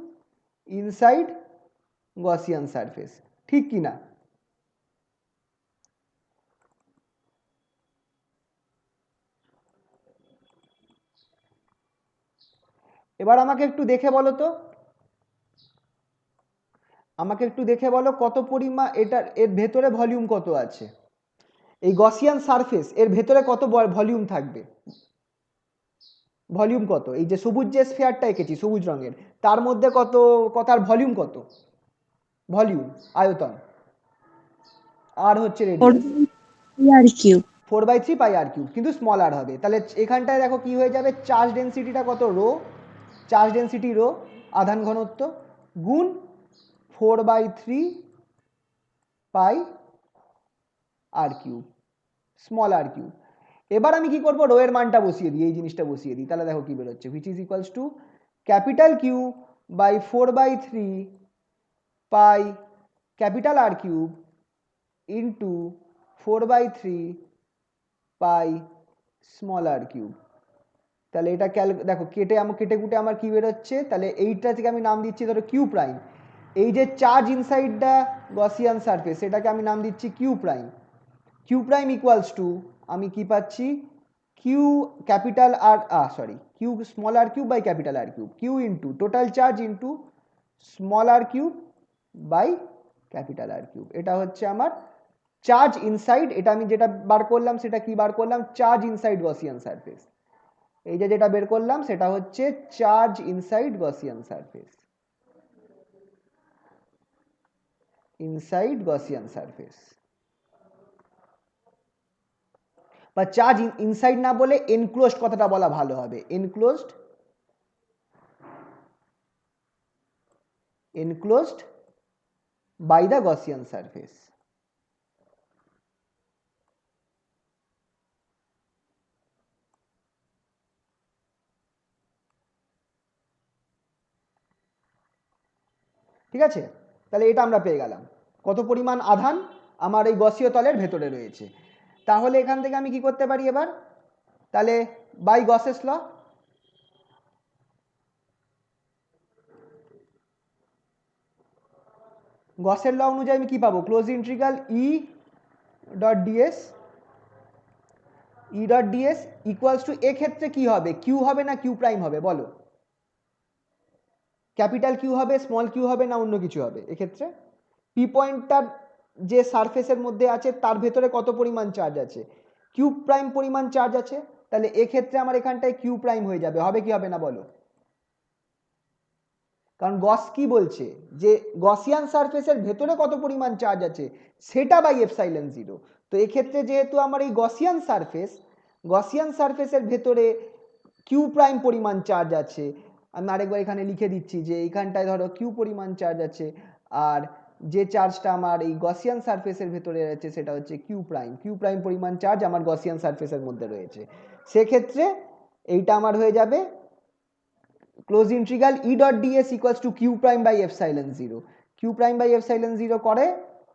inside Gaussian surface, ঠিক কি না। এবার আমাকে একটু দেখে বলো তো, আমাকে একটু দেখে বলো কত পরিমাণ এটার, এর ভেতরে ভলিউম কত আছে, এই গসিয়ান সারফেস এর ভেতরে কত ভলিউম থাকবে, ভলিউম কত, এই যে সবুজ যে স্ফিয়ারটা এঁকেছি সবুজ রঙের, তার মধ্যে কত, তার ভলিউম কত, ভলিউম আয়তন, আর হচ্ছে রেডিয়াস, আর কিউব। 4/3 পাই আর কিউব, কিন্তু স্মল আর হবে। তাহলে এখানটায় দেখো কি হয়ে যাবে, চার্জ ডেনসিটিটা কত, রো, চার্জ ডেনসিটি রো, আধান ঘনত্ব, গুণ 4/3 pi R cube, small R cube. এবার আমি কি করব, রো এর মানটা বসিয়ে দিই, এই জিনিসটা বসিয়ে দিই, তাহলে দেখো কি বেরোচ্ছে, which is equals to capital Q by 4/3 pi capital R cube into 4/3 pi small R cube. তাহলে এটা দেখো কেটে কুটে আমার কি বেরোচ্ছে, তাহলে এইটা থেকে আমি নাম দিচ্ছি ধরো কিউ প্রাইম, এই যে charge inside the Gaussian surface এটাকে আমি নাম দিচ্ছি Q prime, Q prime equals to আমি কি পাচ্ছি, Q capital R sorry Q small R cube by capital R cube, Q into total charge into small R cube by capital R cube. এটা হচ্ছে আমার চার্জ ইনসাইড, এটা আমি যেটা বার করলাম সেটা কি বার করলাম, চার্জ ইনসাইড গসিয়ান সারফেস, এই যে যেটা বের করলাম সেটা হচ্ছে charge inside Gaussian surface, inside Gaussian surface, বা চার্জ ইনসাইড না বলে এনক্লোজড কথাটা বলা ভালো হবে, enclosed by the Gaussian surface. ঠিক আছে, তাহলে এটা আমরা পেয়ে গেলাম কত পরিমাণ আধান আমার এই গসীয় তলের ভেতরে রয়েছে। তাহলে এখান থেকে আমি কি করতে পারি এবার, তাহলে বাই গসেস ল, গসের ল অনুযায়ী আমি কি পাবো, close integral E dot DS, E dot DS equals to, এক্ষেত্রে কি হবে, কিউ হবে না কিউ প্রাইম হবে বলো, ক্যাপিটাল কিউ হবে, স্মল কিউ হবে, না অন্য কিছু হবে এক্ষেত্রে? পি পয়েন্টটার যে সারফেসের মধ্যে আছে তার ভেতরে কত পরিমাণ চার্জ আছে, কিউ প্রাইম পরিমাণ চার্জ আছে, তাহলে এক্ষেত্রে আমার এখানটায় কিউ প্রাইম হয়ে যাবে, হবে কি হবে না বলো? কারণ গস কি বলছে যে গসিয়ান সারফেসের ভেতরে কত পরিমাণ চার্জ আছে সেটা বাই এপসাইলন জিরো। তো এক্ষেত্রে যেহেতু আমার এই গসিয়ান সারফেসের ভেতরে কিউ প্রাইম পরিমাণ চার্জ আছে, আমি আরেকবার এখানে লিখে দিচ্ছি যে এইখানটায় ধরো কিউ পরিমাণ চার্জ আছে, আর যে চার্জটা আমার এই গসিয়ান সারফেসের ভেতরে আছে সেটা হচ্ছে কিউ প্রাইম পরিমাণ চার্জ আমার গসিয়ান সারফেসের মধ্যে রয়েছে, সেক্ষেত্রে এইটা আমার হয়ে যাবে close integral E dot DS equals to Q prime by epsilon zero. Q prime by epsilon zero করে,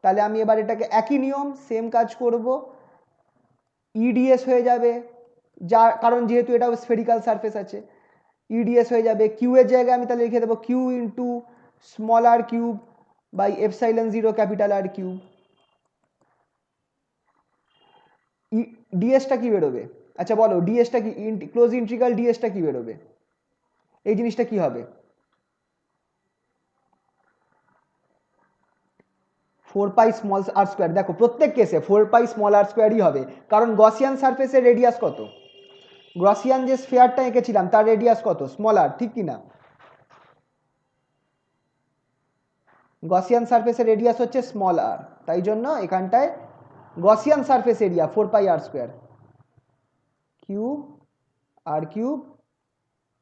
তাহলে আমি এবার এটাকে একই নিয়ম সেম কাজ করব, ইডিএস হয়ে যাবে, যা কারণ যেহেতু এটা স্ফেরিক্যাল সারফেস আছে, ইডিএস হয়ে যাবে, কিউ এর জায়গায় আমি তাহলে লিখে দেবো Q into small R cube by epsilon zero capital R cube. ডিএসটা কি বেরোবে, আচ্ছা বলো ডিএসটা কি, ক্লোজ ইন্টিগ্রাল ডিএসটা কি বেরোবে, এই জিনিসটা কি হবে, 4 পাই স্মল আর স্কোয়ার, দেখো প্রত্যেক কেসে 4 পাই স্মল আর স্কোয়ারই হবে, কারণ গসিয়ান সারফেসের রেডিয়াস কত, গসিয়ান যে স্ফিয়ারটা এঁকেছিলাম তার রেডিয়াস কত, স্মল আর, ঠিক কি না? গসিয়ান সারফেসের রেডিয়াস হচ্ছে স্মল আর, তাই জন্য এখানটায় Gaussian surface area 4 pi R square Q R cube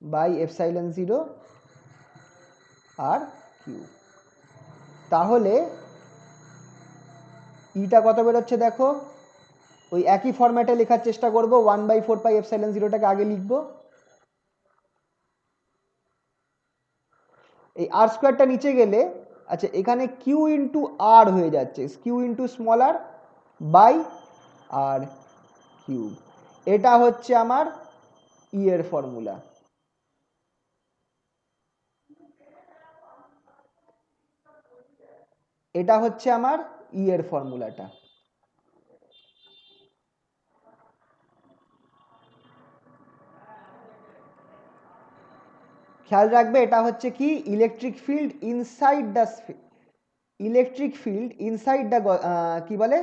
by epsilon zero R Q. তাহলে ইটা কত বেরোচ্ছে দেখো, ওই একই ফরম্যাটে লেখার চেষ্টা করব, 1/4 পাই এপসাইলন জিরোটাকে আগে লিখবো, এই আর স্কোয়ারটা নিচে গেলে, আচ্ছা এখানে কিউ ইন্টু আর হয়ে যাচ্ছে, q into small r by r cube, এটা হচ্ছে আমার ই এর ফর্মুলা। এটা হচ্ছে আমার ই এর ফর্মুলাটা। খেয়াল রাখবে এটা হচ্ছে কি, ইলেকট্রিক ফিল্ড ইনসাইড দ্য কি বলে,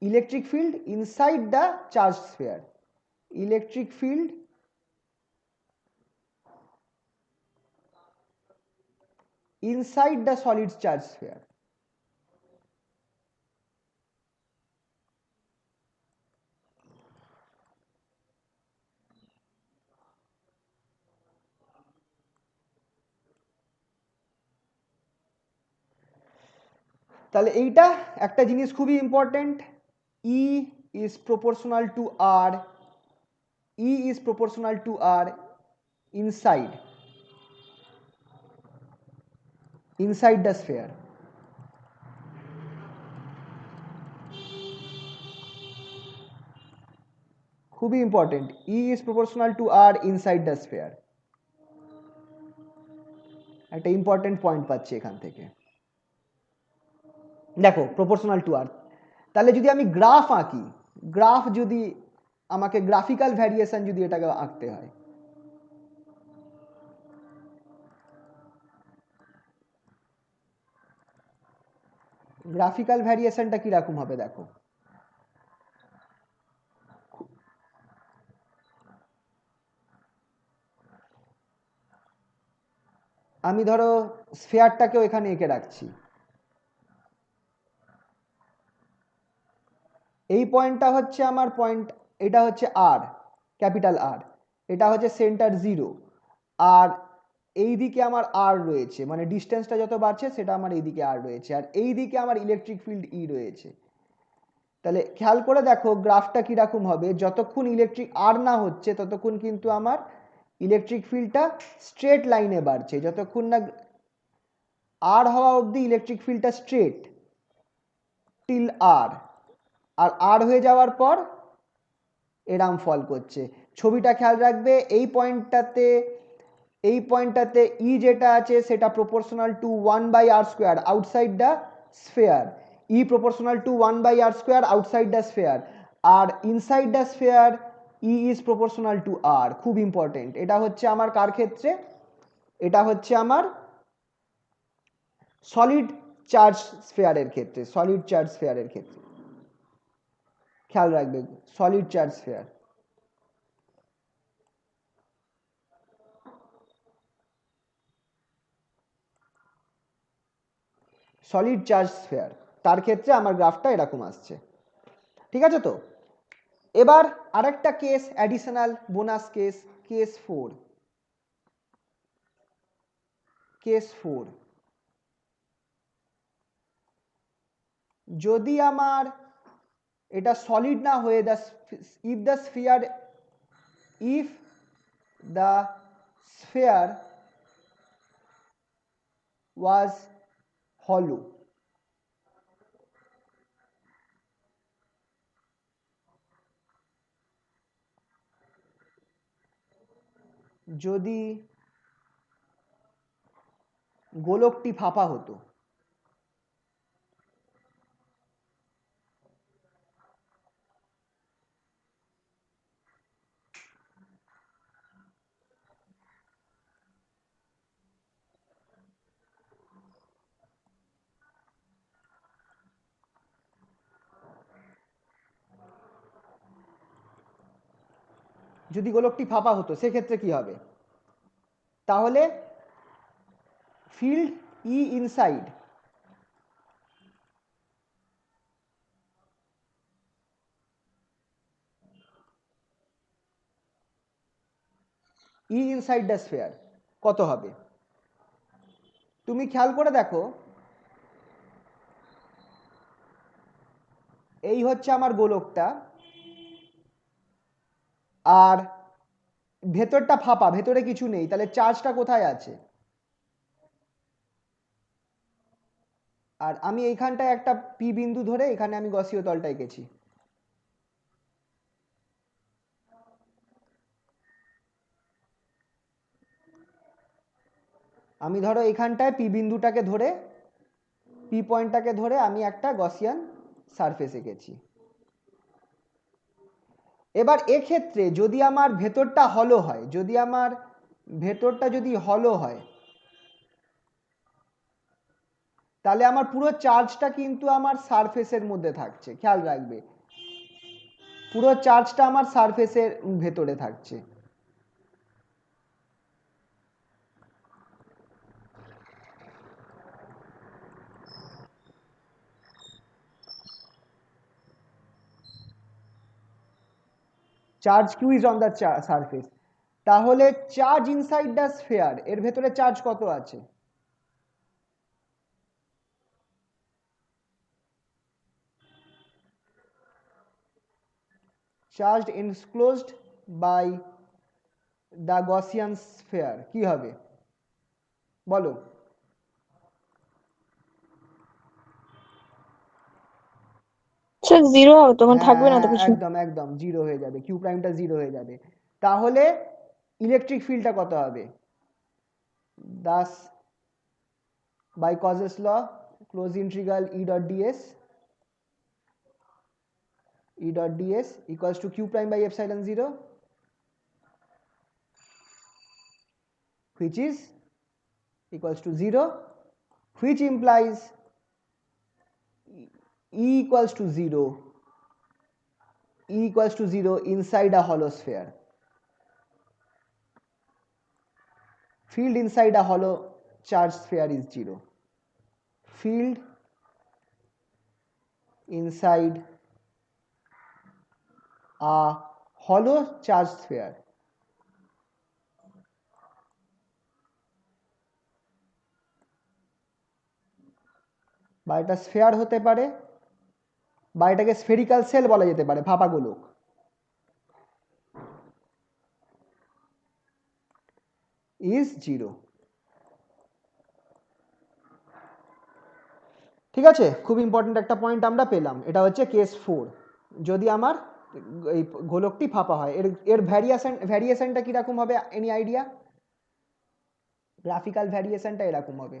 electric field inside the charge sphere, electric field inside the solid charge sphere. তাহলে এইটা একটা জিনিস খুবই important, E is proportional to R, E is proportional to R inside the sphere. খুবই important, E is proportional to R inside the sphere, একটা important point পাচ্ছি এখান থেকে। দেখো প্রপোর্শনাল টু আর, তাহলে যদি আমি গ্রাফ আঁকি, গ্রাফ যদি আমাকে গ্রাফিক্যাল ভ্যারিয়েশন যদি এটাকে আঁকতে হয়, গ্রাফিক্যাল ভ্যারিয়েশনটা কিরকম হবে দেখো, আমি ধরো স্ফিয়ারটাকেও এখানে এঁকে রাখছি, এই পয়েন্টটা হচ্ছে আমার পয়েন্ট, এটা হচ্ছে আর, ক্যাপিটাল আর, এটা হচ্ছে সেন্টার জিরো, আর এই দিকে আমার আর রয়েছে, মানে ডিস্টেন্সটা যত বাড়ছে সেটা আমার এইদিকে আর রয়েছে, আর এই দিকে আমার ইলেকট্রিক ফিল্ড ই রয়েছে। তাহলে খেয়াল করে দেখো গ্রাফটা কিরকম হবে, যতক্ষণ ইলেকট্রিক আর না হচ্ছে ততক্ষণ কিন্তু আমার ইলেকট্রিক ফিল্ডটা স্ট্রেট লাইনে বাড়ছে, যতক্ষণ না আর হওয়া অবধি ইলেকট্রিক ফিল্ডটা স্ট্রেট টিল আর, আর আর হয়ে যাওয়ার পর এরাম ফল করছে। ছবিটা খেয়াল রাখবে, এই পয়েন্টটাতে ই যেটা আছে সেটা proportional to 1/r square outside the sphere, E proportional to 1/r square outside the sphere, আর inside the sphere E is proportional to R. খুব ইম্পর্টেন্ট, এটা হচ্ছে আমার কার ক্ষেত্রে, এটা হচ্ছে আমার সলিড চার্জ স্ফেয়ারের ক্ষেত্রে, সলিড চার্জ স্ফেয়ারের ক্ষেত্রে খেয়াল রাখবে, solid charge sphere. Solid charge sphere, তার ক্ষেত্রে আমার গ্রাফটা এরকম আসছে। ঠিক আছে তো? এবার আরেকটা case, additional bonus case, case 4। যদি আমার এটা সলিড না হয়ে ইফ দ্য স্ফেয়ার ওয়াজ হলো, যদি গোলকটি ফাঁপা হতো, যদি গোলকটি ফাঁপা হতো সেক্ষেত্রে কি হবে? তাহলে field E inside E inside the sphere কত হবে? তুমি খেয়াল করে দেখো, এই হচ্ছে আমার গোলকটা, আর ভেতরটা ফাঁপা, ভেতরে কিছু নেই, তাহলে চার্জটা কোথায় আছে? আর আমি এইখানটায় একটা পি বিন্দু ধরে এখানে আমি গসীয় তলটা এঁকেছি। আমি ধরো এখানটায় পি বিন্দুটাকে ধরে, পি পয়েন্টটাকে ধরে আমি একটা গসিয়ান সারফেস এঁকেছি। এবার এক্ষেত্রে যদি আমার ভেতরটা হলো হয়, যদি আমার ভেতরটা যদি হলো হয়, তাহলে আমার পুরো চার্জটা কিন্তু আমার সারফেসের মধ্যে থাকছে। খেয়াল রাখবে, পুরো চার্জটা আমার সারফেসের ভেতরে থাকছে। Charge q is on the surface. তাহলে চার্জ ইনসাইড দ্য স্ফেয়ার, এর ভেতরে চার্জ কত আছে? Charge enclosed by the Gaussian sphere কি হবে বলো? স্যার জিরো হবে, তখন থাকবে না তো হ্যাঁ কিছু। একদম একদম জিরো হয়ে যাবে, কিউ প্রাইমটা জিরো হয়ে যাবে। তাহলে ইলেকট্রিক ফিল্ডটা কত হবে? Thus by Gauss's law, close integral E dot ds equals to q prime by epsilon 0, which is equals to 0, which implies E equals to 0, E equals to 0 inside a hollow sphere. Field inside a hollow charged sphere is 0. Field inside a hollow charged sphere বা এটা sphere হতে পারে, বা এটাকে spherical sell বলা যেতে পারে, ফাঁপা গোলক। ইজ 0। ঠিক আছে, খুব ইম্পর্টেন্ট একটা পয়েন্ট আমরা পেলাম। এটা হচ্ছে কেস 4, যদি আমার এই গোলকটি ফাঁপা হয়। এর এর ভ্যারিয়েশনটা কীরকম হবে? Any idea? গ্রাফিক্যাল ভ্যারিয়েশনটা এরকম হবে,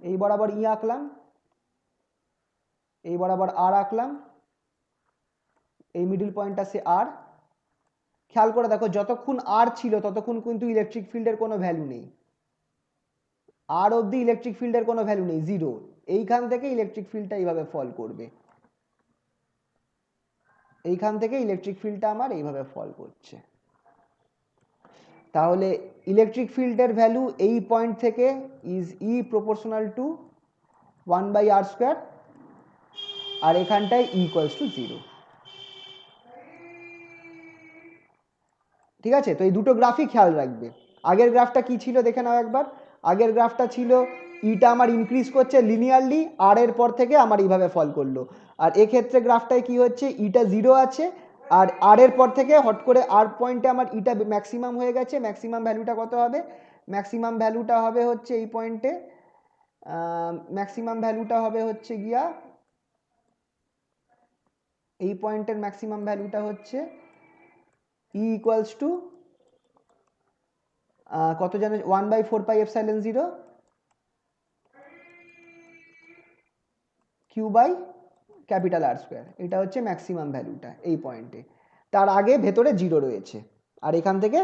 এই বরাবর ই আঁকলাম, এই বরাবর আর আঁকলাম, এই মিডল পয়েন্টটা সে আর। খেয়াল করে দেখো, যতক্ষণ আর ছিল ততক্ষণ কিন্তু ইলেকট্রিক ফিল্ডের কোনো ভ্যালু নেই। আর অবধি ইলেকট্রিক ফিল্ডের কোনো ভ্যালু নেই, 0। এইখান থেকে ইলেকট্রিক ফিল্ডটা এইভাবে ফল করবে, এইখান থেকে ইলেকট্রিক ফিল্ডটা আমার এইভাবে ফল করছে। তাহলে ইলেকট্রিক ফিল্ডের ভ্যালু এই পয়েন্ট থেকে is E proportional two 1/r², আর এখানটায় ইকুয়ালস টু 0। ঠিক আছে, তো এই দুটো গ্রাফই খেয়াল রাখবে। আগের গ্রাফটা কি ছিল দেখে নাও একবার। আগের গ্রাফটা ছিল ইটা আমার ইনক্রিজ করছে লিনিয়ারলি, আর এর পর থেকে আমার এইভাবে ফল করলো। আর এক্ষেত্রে গ্রাফটায় কি হচ্ছে, ইটা 0 আছে, আর এর পর থেকে হট করে আর পয়েন্টে আমার ইটা ম্যাক্সিমাম হয়ে গেছে। ম্যাক্সিমাম ভ্যালুটা কত হবে? ম্যাক্সিমাম ভ্যালুটা হবে হচ্ছে এই পয়েন্টে, ম্যাক্সিমাম ভ্যালুটা হবে হচ্ছে গিয়া, এই পয়েন্টের ম্যাক্সিমাম ভ্যালুটা হচ্ছে ই ইকুয়ালস টু কত জানো? 1/4πε0 Q/R²। এটা হচ্ছে ম্যাক্সিমাম ভ্যালুটা এই পয়েন্টে। তার আগে ভেতরে 0 রয়েছে, আর এখান থেকে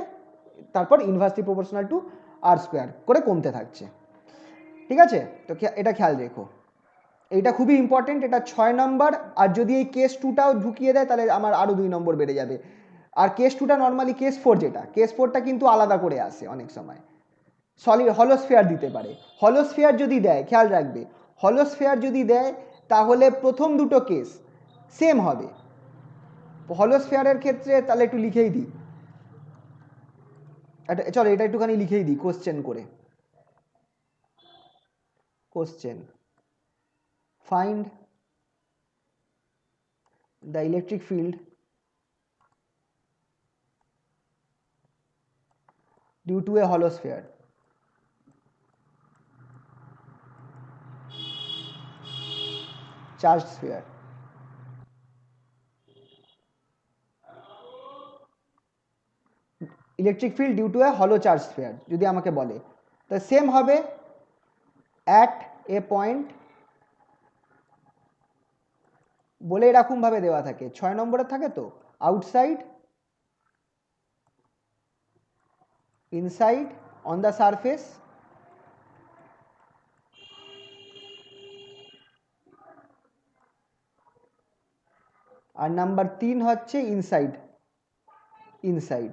তারপর ইনভার্সলি প্রপোর্শনাল টু R² করে কমতে থাকছে। ঠিক আছে, তো এটা খেয়াল রেখো, এইটা খুবই ইম্পর্টেন্ট। এটা 6 নম্বর। আর যদি এই কেস 2টাও ঢুকিয়ে দেয় তাহলে আমার আরও 2 নম্বর বেড়ে যাবে। আর কেস 2টা নর্মালি কেস 4, যেটা কেস 4টা কিন্তু আলাদা করে আসে অনেক সময়। সলিড হলোস্ফিয়ার দিতে পারে। হলোস্ফিয়ার যদি দেয়, খেয়াল রাখবে, হলোস্ফিয়ার যদি দেয় তাহলে প্রথম দুটো কেস সেম হবে। হলোস্ফিয়ারের ক্ষেত্রে তাহলে একটু লিখেই দিই, চলো এটা একটুখানি লিখেই দিই কোশ্চেন করে। Question: find the electric field due to a hollow sphere. Charged sphere. Electric field due to a hollow charge sphere যদি আমাকে বলে, তা সেম হবে অ্যাট এ পয়েন্ট, বলে এরকম ভাবে দেওয়া থাকে, 6 নম্বরে থাকে তো, outside, inside, on the surface, আর নাম্বার 3 হচ্ছে ইনসাইড, ইনসাইড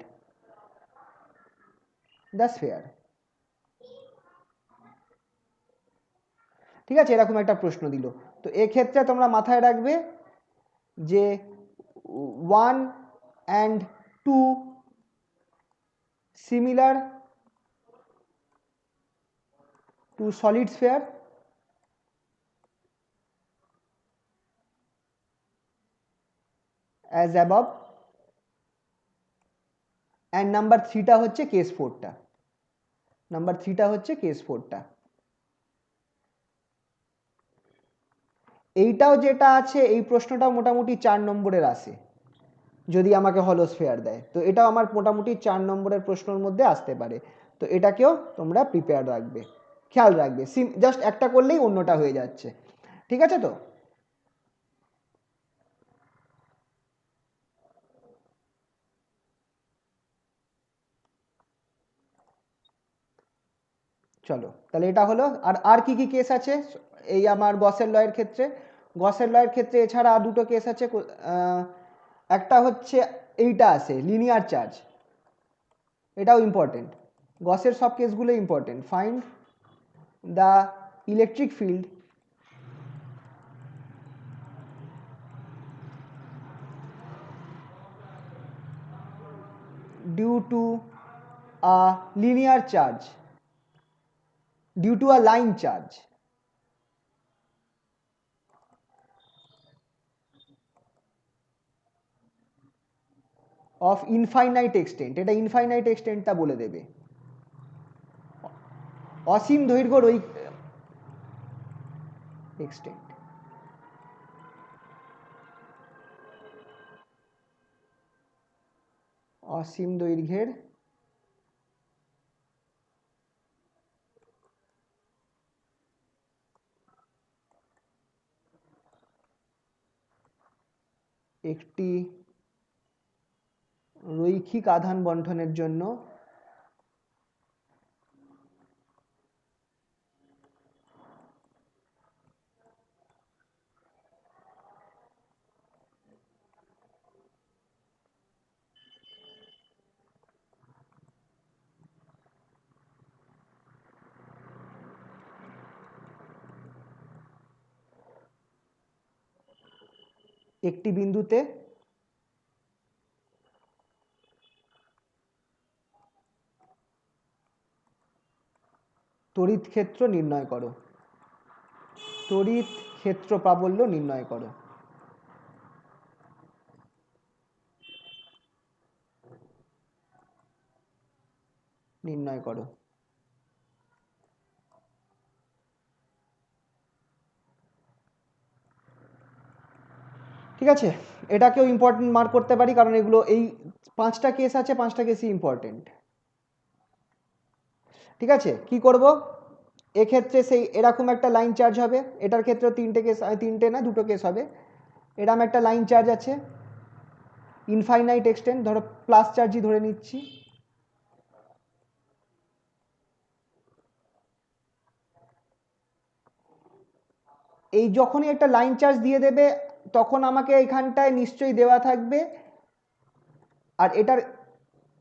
দ্য স্ফিয়ার। ঠিক আছে, এরকম একটা প্রশ্ন দিল, তো এক্ষেত্রে তোমরা মাথায় রাখবে যে 1 and 2 similar to solid sphere, as above, and number 3টা হচ্ছে কেস 4টা, নাম্বার 3টা হচ্ছে কেস 4টা। এইটাও যেটা আছে, এই প্রশ্নটাও মোটামুটি 4 নম্বরের আসে যদি আমাকে হলোস্ফিয়ার দেয়, তো এটাও আমার মোটামুটি 4 নম্বরের প্রশ্নের মধ্যে আসতে পারে। তো এটাকেও তোমরা প্রিপেয়ার রাখবে, খেয়াল রাখবে, জাস্ট একটা করলেই অন্যটা হয়ে যাচ্ছে। ঠিক আছে, তো চলো তাহলে এটা হলো। আর কি কি কেস আছে এই আমার গসের লয়ের ক্ষেত্রে? গসের লয়ের ক্ষেত্রে এছাড়া আর দুটো কেস আছে। একটা হচ্ছে এইটা আছে লিনিয়ার চার্জ, এটাও ইম্পর্টেন্ট। গসের সব কেসগুলো important. Find the electric field due to a linear charge due to a line charge of infinite extent, এটা ইনফাইনাইট এক্সটেন্টটা বলে দেবে। অসীম দৈর্ঘ্য এক্সটেন্ট, অসীম দৈর্ঘ্যের একটি রৈখিক আধান বণ্টনের জন্য একটি বিন্দুতে তড়িৎ ক্ষেত্র নির্ণয় করো, তড়িৎ ক্ষেত্র প্রাবল্য নির্ণয় করো। নির্ণয় করো। ঠিক আছে, এটাকেও ইম্পর্টেন্ট মার্ক করতে পারি, কারণ এগুলো এই 5টা কেস আছে, 5টা কেসই ইম্পর্টেন্ট। ঠিক আছে, কি করব, এক্ষেত্রে সেই এরকম একটা লাইন চার্জ হবে, এটার ক্ষেত্রে 3টে কেস, 3টে না 2টো কেস হবে। এরকম একটা লাইন চার্জ আছে, ইনফাইনাইট এক্সটেন্ট, ধরো প্লাস চার্জই ধরে নিচ্ছি। এই যখনই একটা লাইন চার্জ দিয়ে দেবে তখন আমাকে এখানটায় নিশ্চয়ই দেওয়া থাকবে, আর এটার,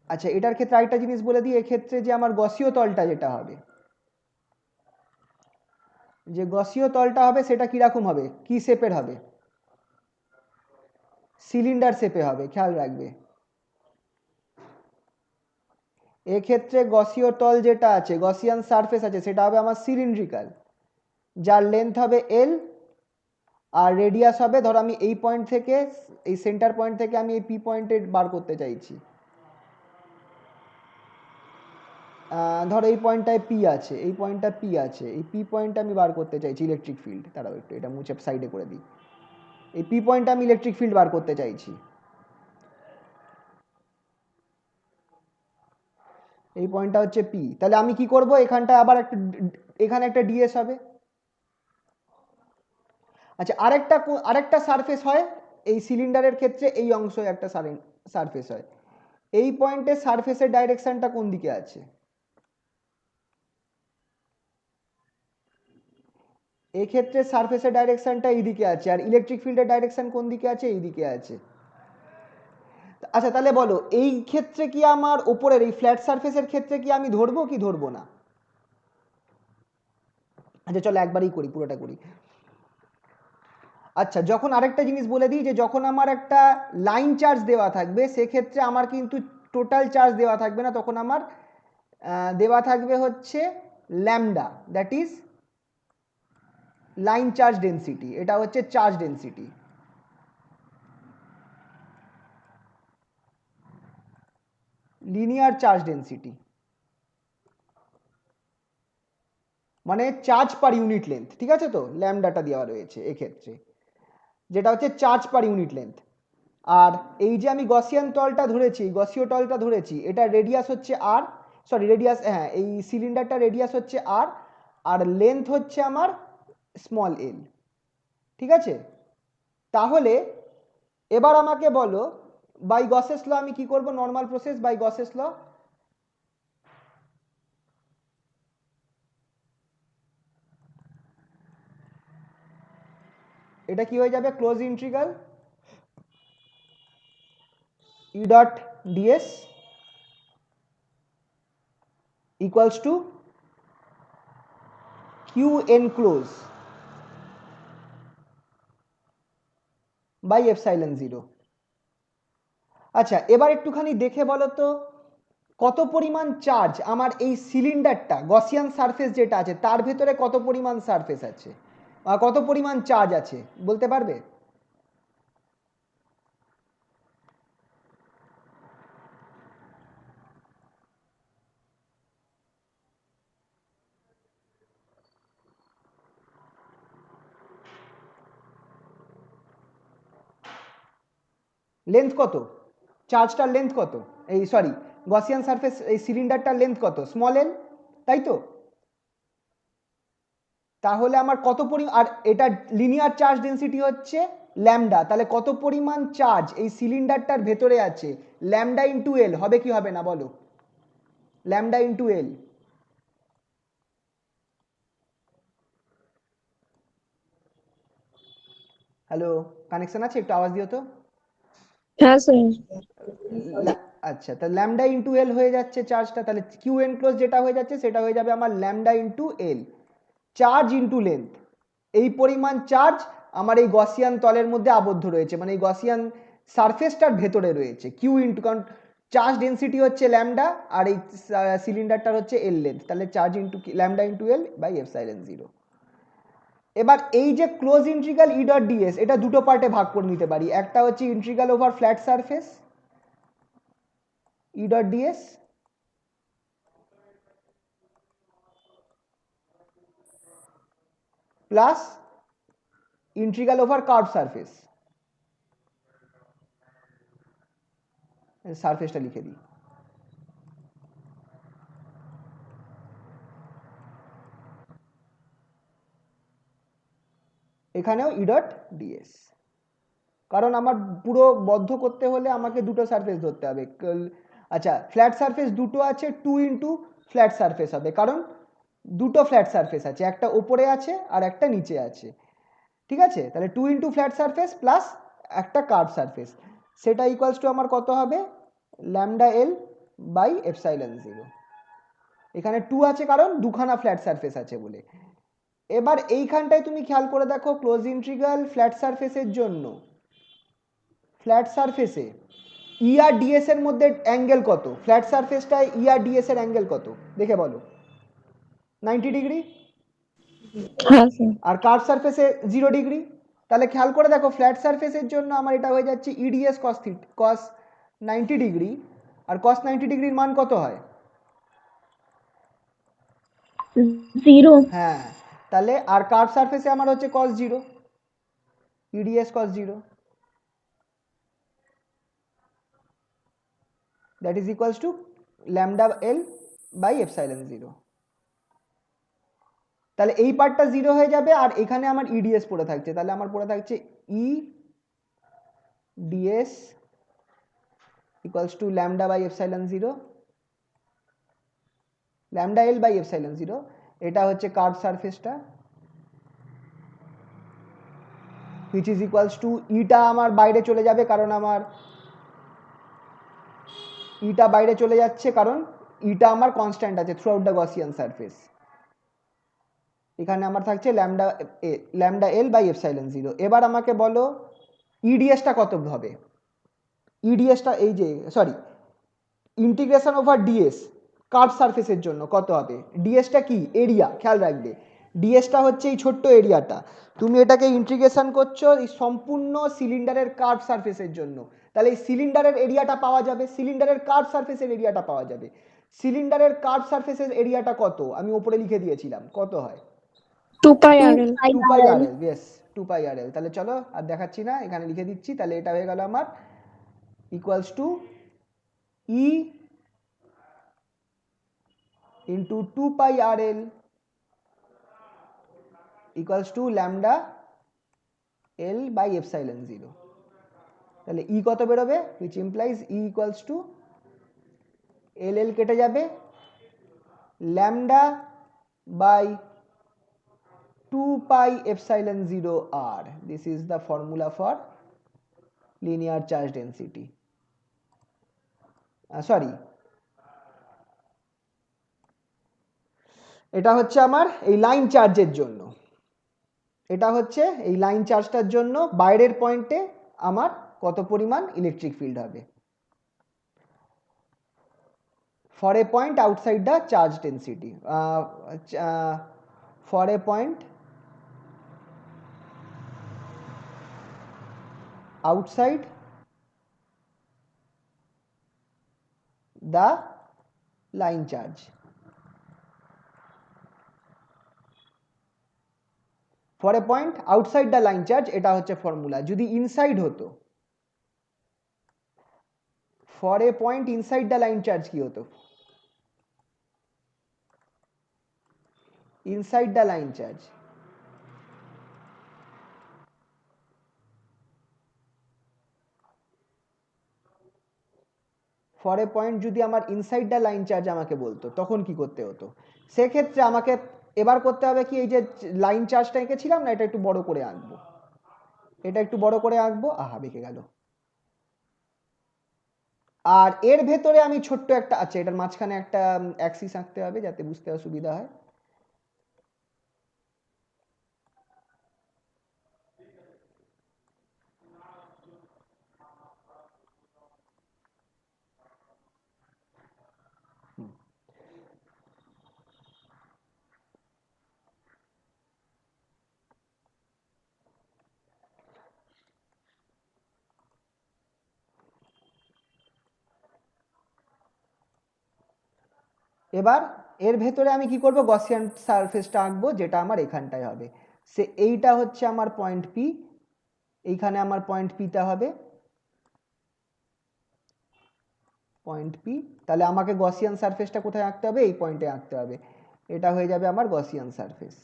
আচ্ছা এটার ক্ষেত্রে আরেকটা জিনিস বলে দিই, এক্ষেত্রে যে আমার গসীয় তলটা যেটা হবে, যে গসীয় তলটা হবে সেটা কিরকম হবে, কি শেপের হবে, সিলিন্ডার শেপে হবে, খেয়াল রাখবে। এক্ষেত্রে গসীয় তল যেটা আছে, গসিয়ান সারফেস আছে, সেটা হবে আমার সিলিন্ড্রিক্যাল, যার লেন্থ হবে এল, আর রেডিয়াস হবে, ধরো আমি এই পয়েন্ট থেকে, এই সেন্টার পয়েন্ট থেকে আমি এই পি পয়েন্টে বার করতে চাইছি, ধরো এই পয়েন্টটায় পি আছে, এই পয়েন্টটা পি আছে, এই পি পয়েন্টটা আমি বার করতে চাইছি ইলেকট্রিক ফিল্ড, তারাও একটু এটা মুছে সাইডে করে দিই, এই পি পয়েন্টটা আমি ইলেকট্রিক ফিল্ড বার করতে চাইছি, এই পয়েন্টটা হচ্ছে পি। তাহলে আমি কি করব, এখানটা আবার একটা, এখানে একটা ডিএস হবে। আচ্ছা আরেকটা সারফেস হয় এই সিলিন্ডারের ক্ষেত্রে, এই অংশে একটা সারফেস হয়, এই পয়েন্টে সারফেসের ডাইরেকশনটা কোন দিকে আছে, এই ক্ষেত্রে সারফেসের ডাইরেকশনটা এইদিকে আছে, আর ইলেকট্রিক ফিল্ডের ডাইরেকশন কোন দিকে আছে, এইদিকে আছে। আচ্ছা তাহলে বলো, এই ক্ষেত্রে কি আমার উপরের এই ফ্ল্যাট সারফেসের ক্ষেত্রে কি আমি ধরবো কি ধরবো না? আচ্ছা চলো একবারই করি, পুরোটা করি। আচ্ছা, যখন আরেকটা জিনিস বলে দিই, যে যখন আমার একটা লাইন চার্জ দেওয়া থাকবে সেক্ষেত্রে আমার কিন্তু টোটাল চার্জ দেওয়া থাকবে না, তখন আমার দেওয়া থাকবে হচ্ছে lambda, that is line charge density, এটা হচ্ছে charge density. Linear charge density মানে চার্জ পার ইউনিট লেন্থ, ঠিক আছে, তো ল্যামডাটা দেওয়া রয়েছে এক্ষেত্রে, যেটা হচ্ছে চার্জ পার ইউনিট লেন্থ। আর এই যে আমি গসিয়ান তলটা ধরেছি, গসীয় তলটা ধরেছি, এটা রেডিয়াস হচ্ছে আর, সরি রেডিয়াস, হ্যাঁ এই সিলিন্ডারটা রেডিয়াস হচ্ছে আর, আর লেন্থ হচ্ছে আমার স্মল এল, ঠিক আছে। তাহলে এবার আমাকে বলো, বাই গসেস ল আমি কি করব, normal process by Gauss's law, এটা কি হয়ে যাবে, close integral E dot DS equals to q enclosed by epsilon zero. আচ্ছা এবার একটুখানি দেখে বলো তো, কত পরিমাণ চার্জ আমার এই সিলিন্ডারটা গসিয়ান সারফেস যেটা আছে তার ভেতরে কত পরিমাণ সারফেস আছে, কত পরিমাণ চার্জ আছে বলতে পারবে? লেন্থ কত, চার্জটার লেন্থ কত, এই সরি গসিয়ান সারফেস এই সিলিন্ডারটার লেন্থ কত, স্মল এল, তাই তো? তাহলে আমার কত পরিমাণ, আর এটা লিনিয়ার চার্জ ডেন্সিটি হচ্ছে ল্যামডা, তাহলে কত পরিমাণ চার্জ এই সিলিন্ডারটার ভেতরে আছে, ল্যামডা ইন্টু এল হবে কি হবে না বলো, ল্যামডা ইন্টু এল। হ্যালো, কানেকশন আছে? একটু আওয়াজ দিও তো। হ্যাঁ স্যার। আচ্ছা, তাহলে ল্যামডা ইন্টু এল হয়ে যাচ্ছে চার্জটা, তাহলে কিউ এনক্লোজ যেটা হয়ে যাচ্ছে সেটা হয়ে যাবে আমার ল্যামডা ইন্টু এল, চার্জ ইন্টু লেন্থ। এই পরিমাণ চার্জ আমার এই গসিয়ান তলের মধ্যে আবদ্ধ রয়েছে, মানে এই গসিয়ান সারফেসটার ভেতরে রয়েছে, কিউ ইন্টু, কারণ চার্জ ডেন্সিটি হচ্ছে ল্যামডা আর এই সিলিন্ডারটার হচ্ছে এল লেন্থ, তাহলে charge into lambda into L by epsilon zero. এবার এই যে close integral E dot DS, এটা দুটো পার্টে ভাগ করে নিতে পারি, একটা হচ্ছে integral over flat surface E dot DS, plus integral over curve surface, সারফেসটা লিখে দিই, এখানেও ই ডট ডিএস, কারণ আমার পুরো বদ্ধ করতে হলে আমাকে দুটো সারফেস ধরতে হবে। আচ্ছা, ফ্ল্যাট সারফেস দুটো আছে, 2 ইন্টু ফ্ল্যাট সারফেস হবে, কারণ দুটো ফ্ল্যাট সারফেস আছে, একটা ওপরে আছে আর একটা নিচে আছে, ঠিক আছে? তাহলে 2 ইন্টু ফ্ল্যাট সারফেস প্লাস একটা কার্ভ সারফেস, সেটা ইকুয়ালস টু আমার কত হবে, lambda L by epsilon zero. এখানে 2 আছে কারণ দুখানা ফ্ল্যাট সারফেস আছে বলে। এবার এইখানটায় তুমি খেয়াল করে দেখো, ক্লোজ ইন্টিগ্রাল ফ্ল্যাট সারফেসের জন্য, ফ্ল্যাট সারফেসে ই আর ডিএস এর মধ্যে অ্যাঙ্গেল কত, ফ্ল্যাট সারফেসটায় ই আর ডিএস এর অ্যাঙ্গেল কত দেখে বলো, 90 ডিগ্রি, হ্যাঁ স্যার। আর কার্ভ সারফেসে 0 ডিগ্রি। তাহলে খেয়াল করে দেখো, ফ্ল্যাট সারফেসের জন্য আমার এটা হয়ে যাচ্ছে ইডিএস কস 90 ডিগ্রি, আর কস 90 ডিগ্রির মান কত হয়, 0। হ্যাঁ, তাহলে আর কার্ভ সারফেসে আমার হচ্ছে cos 0, E ds cos 0, that is equals to lambda L by epsilon zero. তাহলে এই পার্টটা 0 হয়ে যাবে, আর এখানে আমার ইডিএস পড়ে থাকছে, তাহলে আমার পড়ে থাকছে E DS equals to lambda by epsilon zero, lambda L by epsilon zero. এটা হচ্ছে কার্ভ সারফেসটা, হুইচ ইজ ইকুয়ালস টু ইটা আমার বাইরে চলে যাবে, কারণ আমার ইটা বাইরে চলে যাচ্ছে, কারণ ইটা আমার কনস্ট্যান্ট আছে throughout the Gaussian surface. এখানে আমার থাকছে lambda L by epsilon zero. এবার আমাকে বলো ইডিএসটা কত হবে, ইডিএসটা এই যে sorry integration over ds curve সারফেসের জন্য কত হবে, ডিএসটা কি এরিয়া, খেয়াল রাখবে ডিএসটা হচ্ছে এই ছোট্ট এরিয়াটা, তুমি এটাকে ইন্টিগ্রেশন করছো এই সম্পূর্ণ সিলিন্ডারের কার্ভ সারফেসের জন্য, তাহলে এই সিলিন্ডারের এরিয়াটা পাওয়া যাবে, সিলিন্ডারের কার্ভ সারফেসের এরিয়াটা পাওয়া যাবে। সিলিন্ডারের কার্ভ সারফেসের এরিয়াটা কত আমি উপরে লিখে দিয়েছিলাম, কত হয়, 2 পাই আর এল। 2 পাই আর এল, ইয়েস 2 পাই আর এল। তাহলে চলো আর দেখাচ্ছি না, এখানে লিখে দিচ্ছি, তাহলে এটা হয়ে গেল আমার equals to E into 2 pi RL equals to lambda L by epsilon 0, তাহলে E কত বেরোবে, which implies E equals to LL কেটে যাবে lambda by 2 pi epsilon 0 R. This is the formula for linear charge density. Sorry, এটা হচ্ছে আমার এই line চার্জের জন্য, এটা হচ্ছে এই লাইন চার্জটার জন্য বাইরের পয়েন্টে আমার কত পরিমাণ ইলেকট্রিক ফিল্ড হবে। for a point outside the charge density, for a point outside the line charge. For a point outside the line charge, এটা হচ্ছে ফর্মুলা। যদি ইনসাইড হতো, for a point inside the line charge কি হতো? Inside the line charge, for a point যদি আমার inside the line charge আমাকে বলতো, তখন কি করতে হতো? সেক্ষেত্রে আমাকে এবার করতে হবে কি, এই যে লাইন চার্জটা এঁকেছিলাম না, এটা একটু বড় করে আঁকবো, এটা একটু বড় করে আঁকবো। আহা, বেঁকে গেল। আর এর ভেতরে আমি ছোট্ট একটা, আচ্ছা এটার মাঝখানে একটা অ্যাক্সিস আঁকতে হবে যাতে বুঝতে অসুবিধা হয়। এবার এর ভেতরে আমি কি করব, গসিয়ান সারফেসটা আঁকবো, যেটা আমার এখানটায় হবে। সে এইটা হচ্ছে আমার পয়েন্ট পি, এইখানে আমার পয়েন্ট পিটা হবে পয়েন্ট পি। তাহলে আমাকে গসিয়ান সারফেসটা কোথায় আঁকতে হবে? এই পয়েন্টে আঁকতে হবে। এটা হয়ে যাবে আমার গসিয়ান সারফেস।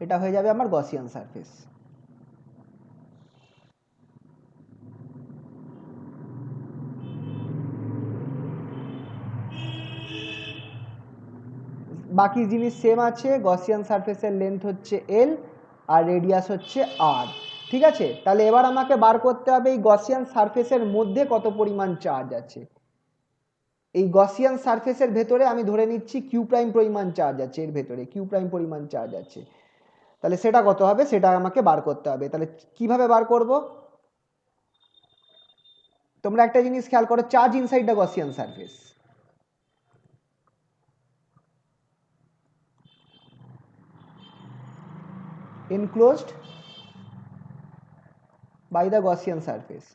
এটা হয়ে যাবে আমার গসিয়ান সারফেস। বাকি জিনিস সেম আছে, গসিয়ান সারফেসের লেন্থ হচ্ছে এল আর রেডিয়াস হচ্ছে আর। ঠিক আছে, তাহলে এবার আমাকে বার করতে হবে এই গসিয়ান সারফেসের মধ্যে কত পরিমাণ চার্জ আছে। এই গসিয়ান সারফেসের ভেতরে আমি ধরে নিচ্ছি কিউ প্রাইম পরিমাণ চার্জ আছে, এর ভেতরে কিউ প্রাইম পরিমাণ চার্জ আছে। তাহলে সেটা কত হবে সেটা আমাকে বার করতে হবে। তাহলে কিভাবে বার করব? তোমরা একটা জিনিস খেয়াল করো, charge inside the Gaussian surface, enclosed by the Gaussian surface.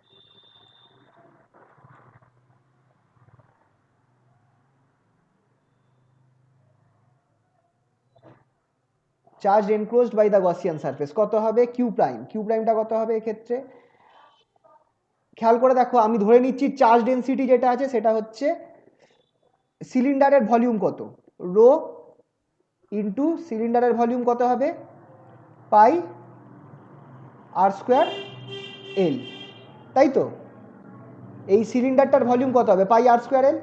Charge enclosed by the Gaussian surface কত হবে? Q prime. কিউ প্রাইমটা কত হবে এক্ষেত্রে? খেয়াল করে দেখো, আমি ধরে নিচ্ছি চার্জ ডেন্সিটি যেটা আছে সেটা হচ্ছে সিলিন্ডারের ভলিউম কত, রো ইন্টু সিলিন্ডারের ভলিউম কত হবে, পাই আর স্কোয়ার এল, তাই তো? এই সিলিন্ডারটার ভলিউম কত হবে, পাই আর স্কোয়ার এল।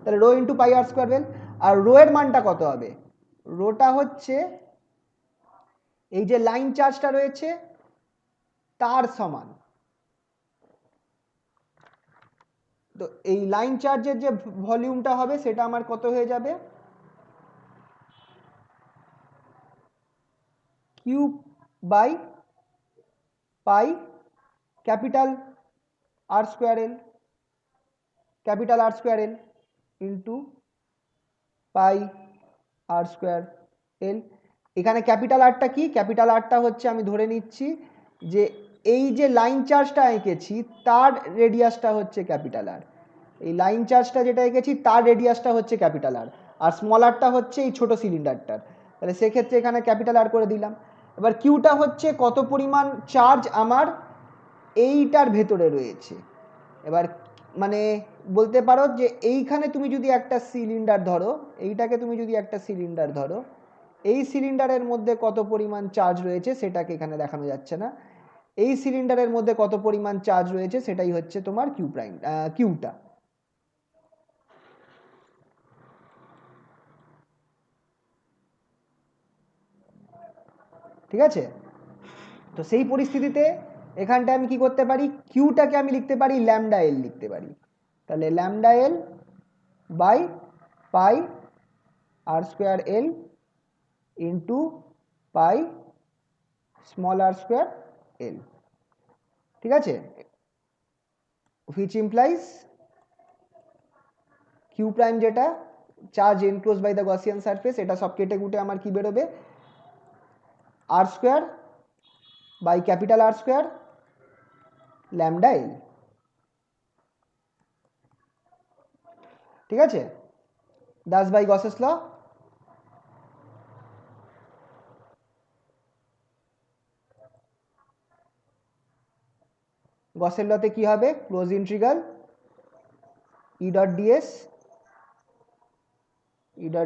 তাহলে রো ইন্টু পাই আর স্কোয়ার এল। আর রো এর মানটা কত হবে? রোটা হচ্ছে এই যে লাইন চার্জটা রয়েছে তার সমান। তো এই লাইন চার্জের যে ভলিউমটা হবে সেটা আমার কত হয়ে যাবে, Q by pi capital R square L, capital R square L into pi R square L. এখানে ক্যাপিটাল আরটা কি? ক্যাপিটাল আরটা হচ্ছে, আমি ধরে নিচ্ছি যে এই যে লাইন চার্জটা এঁকেছি তার রেডিয়াসটা হচ্ছে ক্যাপিটাল আর, এই লাইন চার্জটা যেটা এঁকেছি তার রেডিয়াসটা হচ্ছে ক্যাপিটাল আর, আর স্মল আরটা হচ্ছে এই ছোট সিলিন্ডারটার। তাহলে সেক্ষেত্রে এখানে ক্যাপিটাল আর করে দিলাম। এবার কিউটা হচ্ছে কত পরিমাণ চার্জ আমার এইটার ভেতরে রয়েছে। এবার মানে বলতে পারো যে এইখানে তুমি যদি একটা সিলিন্ডার ধরো, এইটাকে তুমি যদি একটা সিলিন্ডার ধরো, এই সিলিন্ডারের মধ্যে কত পরিমাণ চার্জ রয়েছে সেটাকে এখানে দেখানো যাচ্ছে না, এই সিলিন্ডারের মধ্যে কত পরিমাণ চার্জ রয়েছে সেটাই হচ্ছে তোমার কিউ প্রাইম, কিউটা। ঠিক আছে, তো সেই পরিস্থিতিতে এখানটায় আমি কি করতে পারি, কিউটাকে আমি লিখতে পারি ল্যামডা এল লিখতে পারি। তাহলে lambda L by pi R square L into pi small R square L. ঠিক আছে, হুইচ ইমপ্লাইজ কিউ প্রাইম যেটা charge enclose by the Gaussian surface, এটা সব কেটে কুটে আমার কি বেরোবে, R square by capital R square lambda L. ঠিক আছে, দাস বাই গসেস ল গসের লতে কি হবে, close integral E dot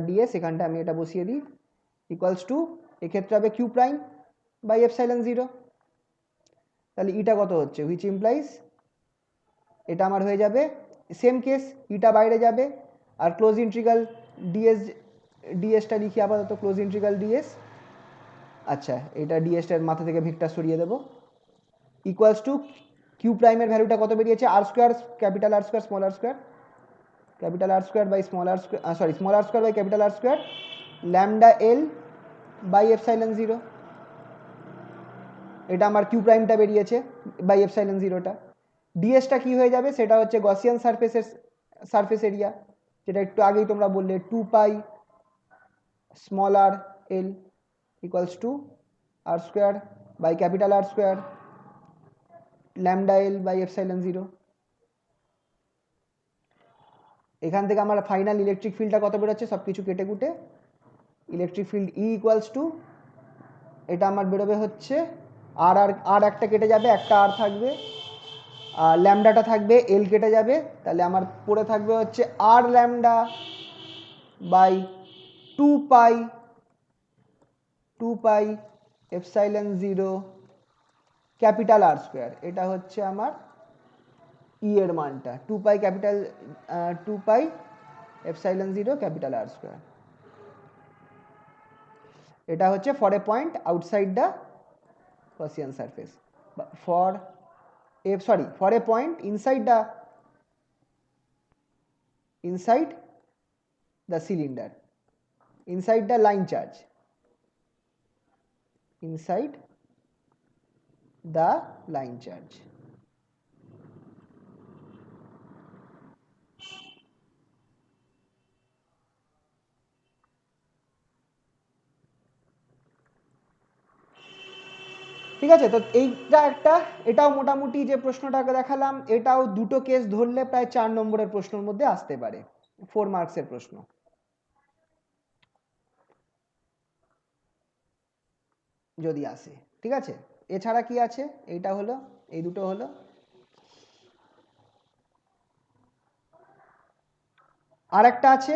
DS এখানটা আমি এটা বসিয়ে দিই ইকুয়ালস টু, এক্ষেত্রে হবে Q prime by epsilon zero. তাহলে ইটা কত হচ্ছে, হুইচ ইমপ্লাইজ এটা আমার হয়ে যাবে সেম কেস, ইটা বাইরে যাবে আর ক্লোজ ইন্টিগ্রাল ডিএসটা লিখি আপাতত, ক্লোজ ইন্টিগ্রাল ডিএস। আচ্ছা, এটা ডিএসটার মাথা থেকে ভেক্টর সরিয়ে দেবো, ইকুয়ালস টু কিউ প্রাইমের ভ্যালুটা কত বেরিয়েছে, R square capital R square small R square, capital R square by small R square, sorry small R square by capital R square lambda L by epsilon zero. এটা আমার Q প্রাইমটা বেরিয়েছে by epsilon জিরোটা। ডিএসটা কি হয়ে যাবে, সেটা হচ্ছে Gaussian surface area, যেটা একটু আগেই তোমরা বললে 2 pi small r L equals to r square by capital R square lambda L by epsilon zero. এখান থেকে আমার ফাইনাল ইলেকট্রিক ফিল্ডটা কত বেরোচ্ছে, সব কিছু কেটে কুটে ইলেকট্রিক ফিল্ড ই ইকুয়ালস টু, এটা আমার বেরোবে হচ্ছে আর আর আর একটা কেটে যাবে, একটা আর থাকবে, আর ল্যামডাটা থাকবে, এল কেটে যাবে, তাহলে আমার পড়ে থাকবে হচ্ছে R lambda by 2 pi epsilon zero capital R square. এটা হচ্ছে আমার ই এর মানটা 2 পাই এপসাইলন জিরো ক্যাপিটাল আর স্কোয়ার। এটা হচ্ছে for a point outside the Gaussian surface, for a point inside the cylinder, inside the line charge, inside the line charge. ঠিক আছে, তো এইটা একটা, এটাও মোটামুটি যে প্রশ্নটাকে দেখালাম, এটাও দুটো কেস ধরলে প্রায় 4 নম্বরের প্রশ্নের মধ্যে আসতে পারে, 4 মার্কসের প্রশ্ন যদি আসে। ঠিক আছে, এছাড়া কি আছে, এইটা হলো, এই দুটো হলো, আর একটা আছে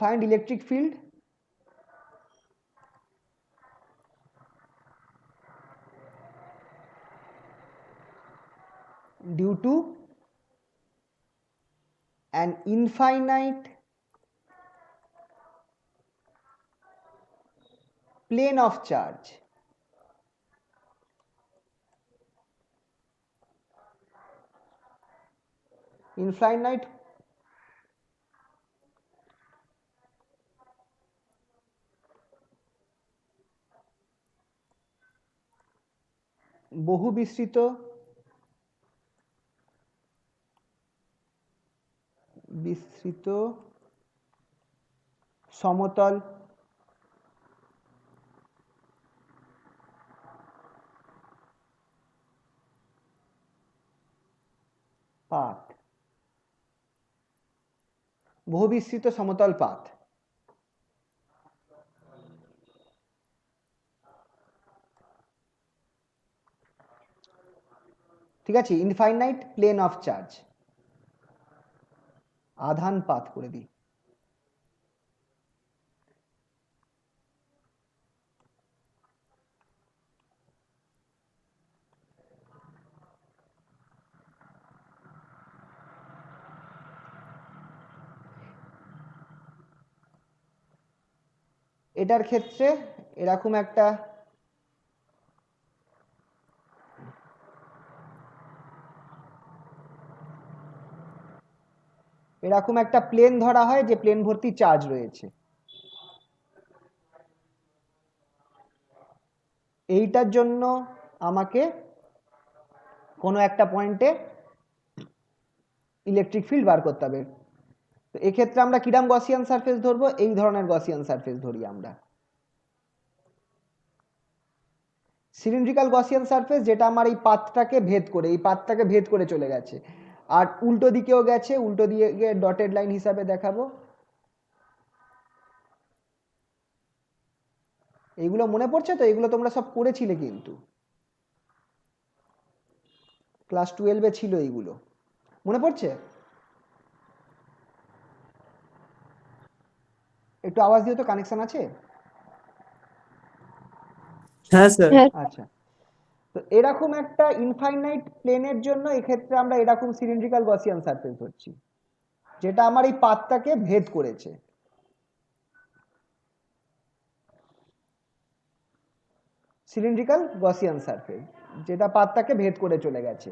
find electric field due to an infinite plane of charge. Infinite বহু বিস্তৃত সমতল পাথ, বহুবিস্তৃত সমতল পাথ। ঠিক আছে, ইনফাইনাইট প্লেন অফ চার্জ, আধান পাথ করে দিই। এটার ক্ষেত্রে এরকম একটা এরকম একটা প্লেন ধরা হয় যে প্লেন ভর্তি চার্জ রয়েছে। এইটার জন্য আমাকে কোনো একটা পয়েন্টে ইলেকট্রিক ফিল্ড বার করতে হবে। তো এক্ষেত্রে আমরা কিরম গসিয়ান সারফেস ধরবো? এই ধরনের গসিয়ান সারফেস ধরি আমরা, সিলিন্ড্রিক্যাল গসিয়ান সারফেস, যেটা আমার এই পাথটাকে ভেদ করে চলে গেছে, আর উল্টো দিকেও গেছে, উল্টো দিকে ডটেড লাইন হিসাবে দেখাবো। এইগুলো মনে পড়ছে তো? এগুলো তোমরা সব করেছিলে কিন্তু, ক্লাস 12-এ ছিল এইগুলো, মনে পড়ছে? একটু আওয়াজ দিও তো, কানেকশন আছে? হ্যাঁ স্যার। হ্যাঁ আচ্ছা, তো এরকম একটা ইনফাইনাইট প্লেনের জন্য এক্ষেত্রে আমরা এরকম সিলিন্ড্রিক্যাল গসিয়ান সারফেস ধরছি, যেটা আমার এই পাথটাকে ভেদ করেছে। সিলিন্ড্রিক্যাল গসিয়ান সারফেস যেটা পাথটাকে ভেদ করে চলে গেছে।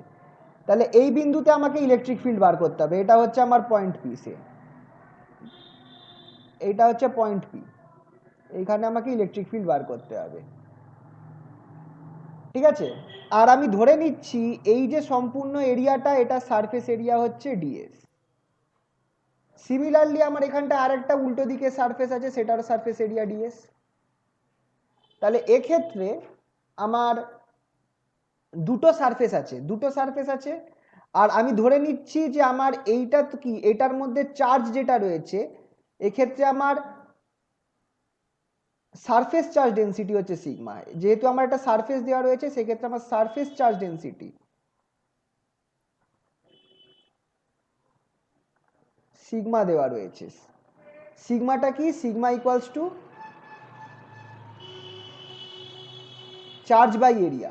তাহলে এই বিন্দুতে আমাকে ইলেকট্রিক ফিল্ড বার করতে হবে। এটা হচ্ছে আমার পয়েন্ট পি, সে এইটা হচ্ছে পয়েন্ট পি, এইখানে আমাকে ইলেকট্রিক ফিল্ড বার করতে হবে, ঠিক আছে? আর আমি ধরে নিচ্ছি এই যে সম্পূর্ণ এরিয়াটা, এটা সারফেস এরিয়া হচ্ছে ডিএস। সিমিলারলি আমার এখানটা আরেকটা উল্টো দিকে সারফেস আছে, সেটার সারফেস এরিয়া ডিএস। তাহলে এক্ষেত্রে আমার দুটো সারফেস আছে, আর আমি ধরে নিচ্ছি যে আমার এইটা তো কি, এটার মধ্যে চার্জ যেটা রয়েছে, এক্ষেত্রে আমার সারফেস চার্জ ডেনসিটি হচ্ছে সিগমা। যেহেতু আমার একটা সারফেস দেওয়া রয়েছে, সেক্ষেত্রে আমার সারফেস চার্জ ডেনসিটি সিগমা দেওয়া রয়েছে। সিগমাটা কি? Sigma equals to charge by area.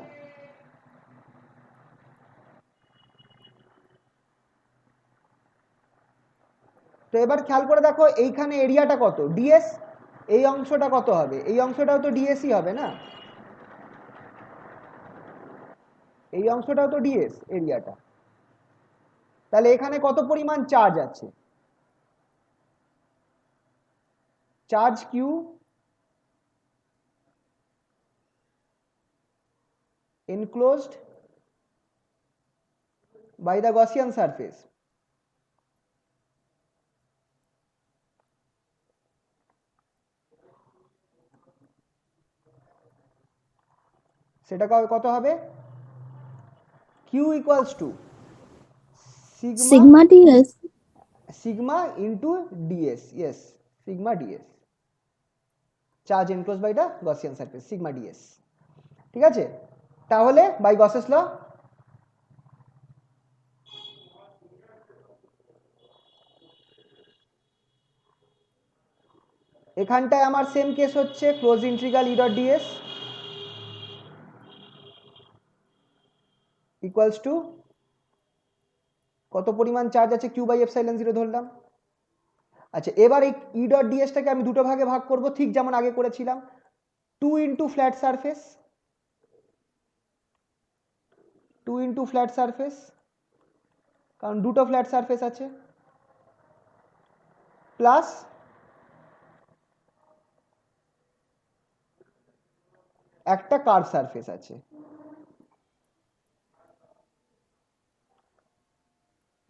তো এবার খেয়াল করে দেখো, এইখানে এরিয়াটা কত? ডিএস। এই অংশটা কত হবে? এই অংশটাও তো ডিএসই হবে না? এই অংশটাও তো ডিএস এরিয়াটা। তাহলে এখানে কত পরিমাণ চার্জ আছে? Charge q enclosed by the Gaussian surface. সেটা কত হবে? Q equals to sigma ds sigma into ds. Yes, sigma ds, charge enclosed by the Gaussian surface, sigma ds। ঠিক আছে? তাহলে বাই গসেস ল, এখানটায় আমার সেম কেস হচ্ছে, close integral E dot DS equals two কত পরিমাণ চার্জ আছে? Q by epsilon zero ধরলাম। আচ্ছা, এবার এই ই ডট ডিএসটাকে আমি দুটো ভাগে ভাগ করব, ঠিক যেমন আগে করেছিলাম, 2 into flat surface, 2 into flat surface, কারণ দুটো ফ্ল্যাট সারফেস আছে, প্লাস একটা কার্ভ সারফেস আছে,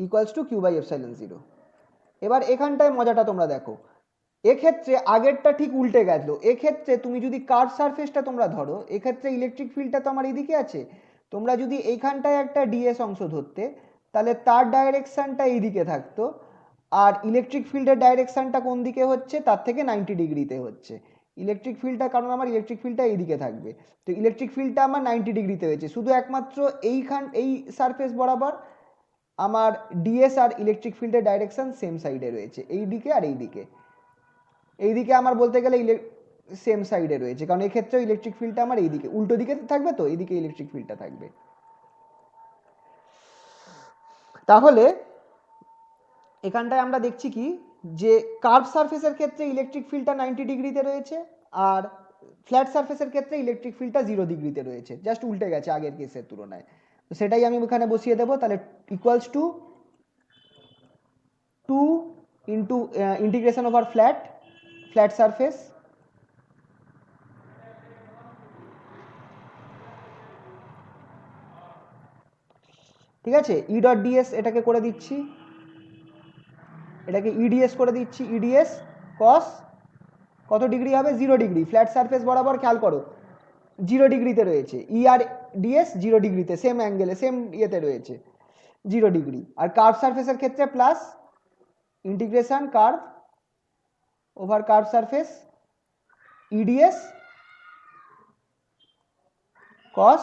equals to Q by epsilon zero. এবার এখানটায় মজাটা তোমরা দেখো, এক্ষেত্রে আগেরটা ঠিক উল্টে গেল। এক্ষেত্রে তুমি যদি কার্ভ সারফেসটা তোমরা ধরো, এক্ষেত্রে ইলেকট্রিক ফিল্ডটা তো আমার এইদিকে আছে, তোমরা যদি এইখানটায় একটা ডিএস অংশ ধরতে, তাহলে তার ডাইরেকশনটা এইদিকে থাকতো, আর ইলেকট্রিক ফিল্ডের ডাইরেকশনটা কোন দিকে হচ্ছে? তার থেকে 90 ডিগ্রিতে হচ্ছে ইলেকট্রিক ফিল্ডটা, কারণ আমার ইলেকট্রিক ফিল্ডটা এইদিকে থাকবে। তো ইলেকট্রিক ফিল্ডটা আমার 90 ডিগ্রিতে হয়েছে, শুধু একমাত্র এই সারফেস বরাবর আমার ডিএস আর ইলেকট্রিক ফিল্ডের ডাইরেকশন সেম সাইডে রয়েছে, এই দিকে আর এইদিকে আমার বলতে গেলে সেম সাইডে রয়েছে, কারণ এক্ষেত্রে ইলেকট্রিক ফিল্ডটা আমার এইদিকে উল্টো দিকে থাকবে, তো এইদিকে ইলেকট্রিক ফিল্ডটা থাকবে। তাহলে এখানটায় আমরা দেখছি কি, যে কার্ভ সারফেসের ক্ষেত্রে ইলেকট্রিক ফিল্ডটা 90 ডিগ্রিতে রয়েছে, আর ফ্ল্যাট সারফেসের ক্ষেত্রে ইলেকট্রিক ফিল্ডটা 0 ডিগ্রিতে রয়েছে, জাস্ট উল্টে গেছে আগের কেসের তুলনায়। তো সেটাই আমি এখানে বসিয়ে দেবো। তাহলে equals to 2 into integration over flat surface ঠিক আছে ই ডট ডিএস এটাকে করে দিচ্ছি এটাকে ইডিএস করে দিচ্ছি ইডিএস কস কত ডিগ্রি হবে 0 ডিগ্রি ফ্ল্যাট সারফেস বরাবর খেয়াল করো 0 ডিগ্রিতে রয়েছে ই আর ডিএস 0 ডিগ্রিতে সেম অ্যাঙ্গেলে সেম ইয়েতে রয়েছে 0 ডিগ্রি আর কার্ভ সারফেসের ক্ষেত্রে plus integration curve over curve surface EDS cos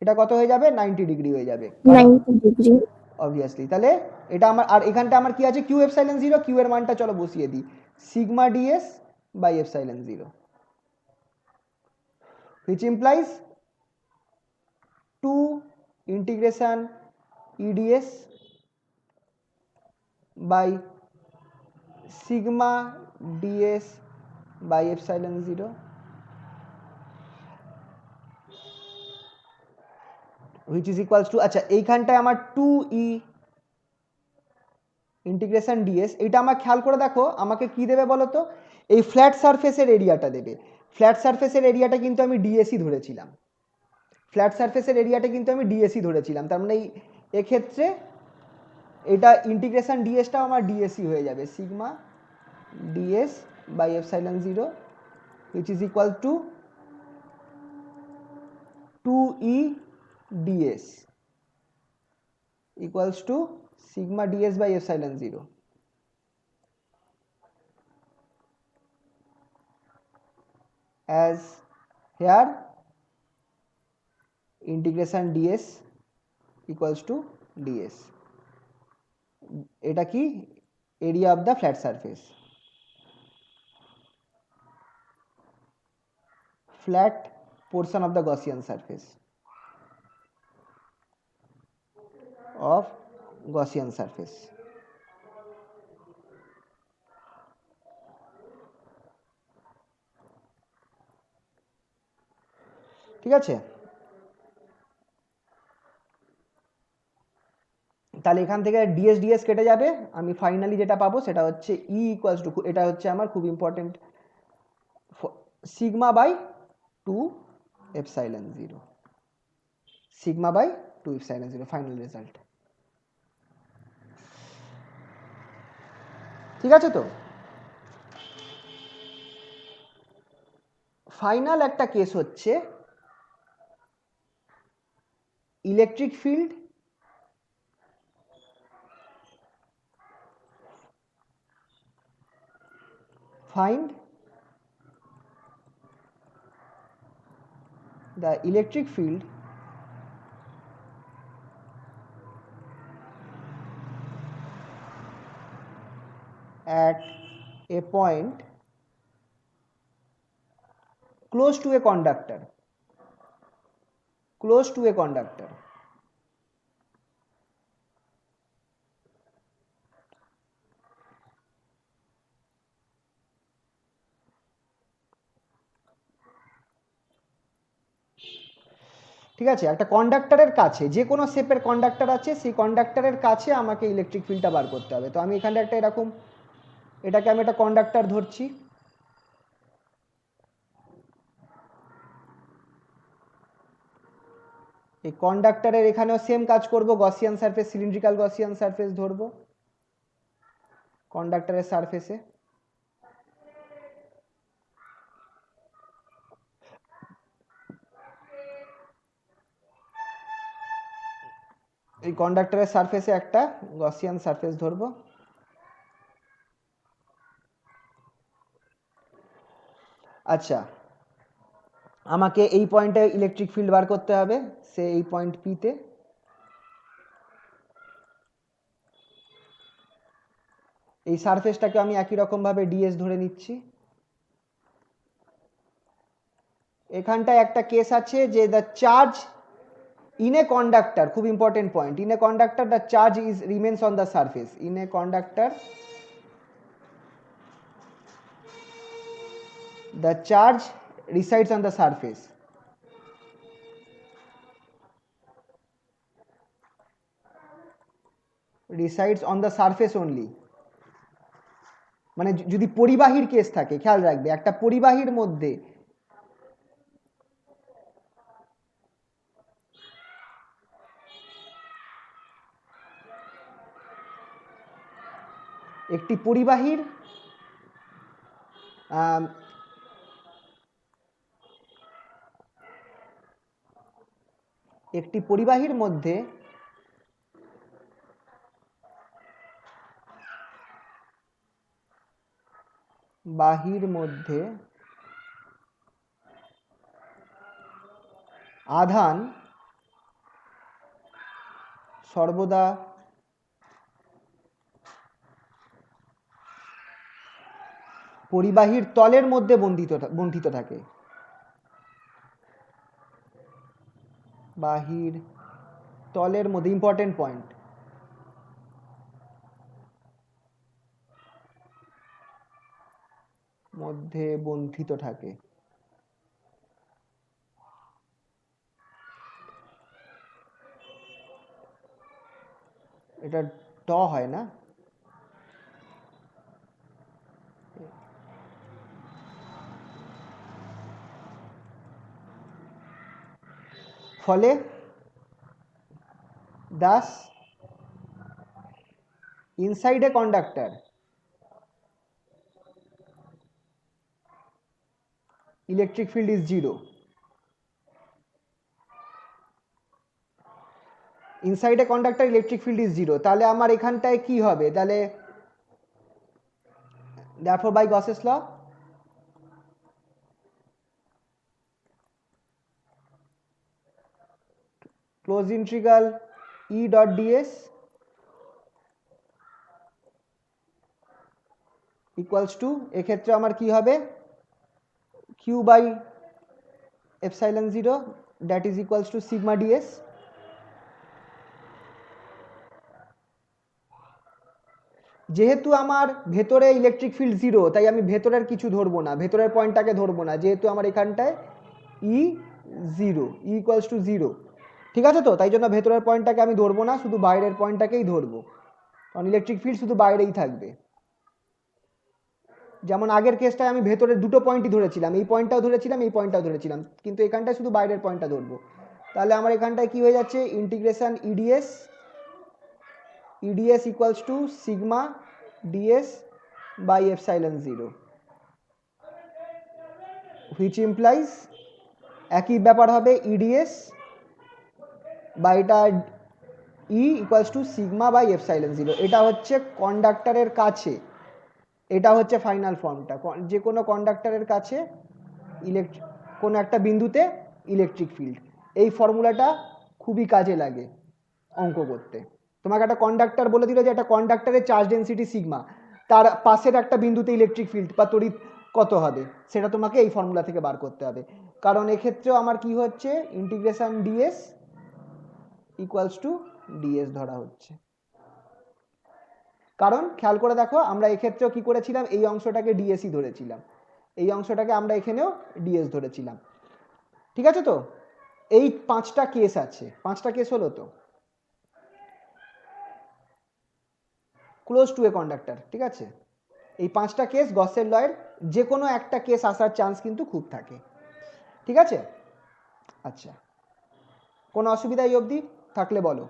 এটা কত হয়ে যাবে 90 ডিগ্রি হয়ে যাবে 90 ডিগ্রি অবভিয়াসলি তাহলে এটা আমার আর এখানটা আমার কি আছে কিউ এপসাইলন 0 কিউ এর মানটা চলো বসিয়ে দিই sigma ds by epsilon 0 which implies 2 integration EDS by sigma ds by epsilon 0 which is equals to আচ্ছা এইখানটায় আমার 2e ইন্টিগ্রেশন ডিএস এটা আমার খেয়াল করে দেখো আমাকে কি দেবে বলো তো এই ফ্ল্যাট সারফেসের এরিয়াটা দেবে ফ্ল্যাট সারফেসের এরিয়াটা কিন্তু আমি ডিএসই ধরেছিলাম ফ্ল্যাট সারফেসের এরিয়াটা কিন্তু আমি ডিএসই ধরেছিলাম তার মানে এক্ষেত্রে এটা ইন্টিগ্রেশন ডিএসটাও আমার ডিএসই হয়ে যাবে sigma ds by epsilon 0 which is equal to 2e ds equals to sigma ds by epsilon 0 as here integration ds equals to ds এটা কি area of the flat surface flat portion of the Gaussian surface of Gaussian surface ঠিক আছে তাহলে এখান থেকে DS DS কেটে যাবে আমি ফাইনালি যেটা পাবো সেটা হচ্ছে ই ইকুয়ালস টু এটা হচ্ছে আমার খুব important sigma by 2 epsilon 0 sigma by 2 epsilon 0 final result ঠিক আছে তো ফাইনাল একটা কেস হচ্ছে electric field find the electric field at a point close to a conductor ঠিক আছে একটা কন্ডাক্টরের কাছে যে কোনো শেপের কন্ডাক্টর আছে সেই কন্ডাক্টরের কাছে আমাকে ইলেকট্রিক ফিল্ডটা বার করতে হবে তো আমি এখানটা একটা এরকম এটাকে আমি একটা কন্ডাক্টর ধরছি এই কন্ডাক্টরের এখানেও সেম কাজ করব Gaussian surface cylindrical Gaussian surface ধরবো কন্ডাক্টরের সারফেসে এই কন্ডাক্টরের সারফেসে একটা গসিয়ান সারফেস ধরবো আচ্ছা আমাকে এই পয়েন্টে ইলেকট্রিক ফিল্ড বার করতে হবে সে এই পয়েন্ট পি তে এই সারফেসটাকে আমি একই রকম ভাবে ডিএস ধরে নিচ্ছি এখানটায় একটা কেস আছে যে the charge in a conductor খুব important point in a conductor the charge is remains on the surface in a conductor the charge resides on the surface only মানে যদি পরিবাহীর কেস থাকে, খেয়াল রাখবে একটা পরিবাহীর মধ্যে একটি পরিবাহীর মধ্যে আধান সর্বদা পরিবাহীর তলের মধ্যে বন্ধিত থাকে। বাহির তলের মধ্যে, ইম্পর্টেন্ট পয়েন্ট, মধ্যে বন্ধিত থাকে। এটা ট হয় না, ফলে thus inside a conductor electric field is zero. Inside a conductor electric field is zero. তাহলে আমার এখানটায় কি হবে, তাহলে therefore by Gauss's law closed integral E dot ds equals to, এক্ষেত্রে আমার কি হবে, q by epsilon 0 that is equals to sigma ds। যেহেতু আমার ভেতরে ইলেকট্রিক ফিল্ড জিরো, তাই আমি ভেতরের কিছু ধরবো না, ভেতরের পয়েন্টটাকে ধরবো না, যেহেতু আমার এখানটায় ই জিরো, ই ইকুয়ালস টু জিরো। ঠিক আছে তো, তাই জন্য ভেতরের পয়েন্টটাকে আমি ধরবো না, শুধু বাইরের পয়েন্টটাকেই ধরবো, কারণ ইলেকট্রিক ফিল্ড শুধু বাইরেই থাকবে। যেমন আগের কেসটায় আমি ভেতরের দুটো পয়েন্টই ধরেছিলাম, এই পয়েন্টটাও ধরেছিলাম, এই পয়েন্টটাও ধরেছিলাম, কিন্তু এখানটায় শুধু বাইরের পয়েন্টটা ধরবো। তাহলে আমার এখানটায় কি হয়ে যাচ্ছে, integration EDS equals to sigma ds by epsilon 0, which implies একই ব্যাপার হবে EDS বা এটা E equals to sigma by epsilon 0। এটা হচ্ছে কন্ডাক্টরের কাছে, এটা হচ্ছে ফাইনাল ফর্মটা, যে কোনো কন্ডাক্টরের কাছে কোনো একটা বিন্দুতে ইলেকট্রিক ফিল্ড। এই ফর্মুলাটা খুবই কাজে লাগে অঙ্ক করতে। তোমাকে একটা কন্ডাক্টর বলে দিল যে একটা কন্ডাক্টরের চার্জ ডেন্সিটি সিগমা, তার পাশের একটা বিন্দুতে ইলেকট্রিক ফিল্ড বা তড়িৎ কত হবে, সেটা তোমাকে এই ফর্মুলা থেকে বার করতে হবে। কারণ এক্ষেত্রেও আমার কি হচ্ছে, integration DS equals two DS ধরা হচ্ছে। কারণ খেয়াল করে দেখো, আমরা এক্ষেত্রেও কি করেছিলাম, এই অংশটাকে ডিএসই ধরেছিলাম, এই অংশটাকে আমরা এখানেও ডিএস ধরেছিলাম। ঠিক আছে তো, এই পাঁচটা কেস আছে, পাঁচটা কেস হলো তো ক্লোজ টু এ কন্ডাক্টর। ঠিক আছে, এই পাঁচটা কেস গসের লয়ের যে কোনো একটা কেস আসার চান্স কিন্তু খুব থাকে। ঠিক আছে, আচ্ছা, কোনো অসুবিধা এই অবধি থাকলে বলো।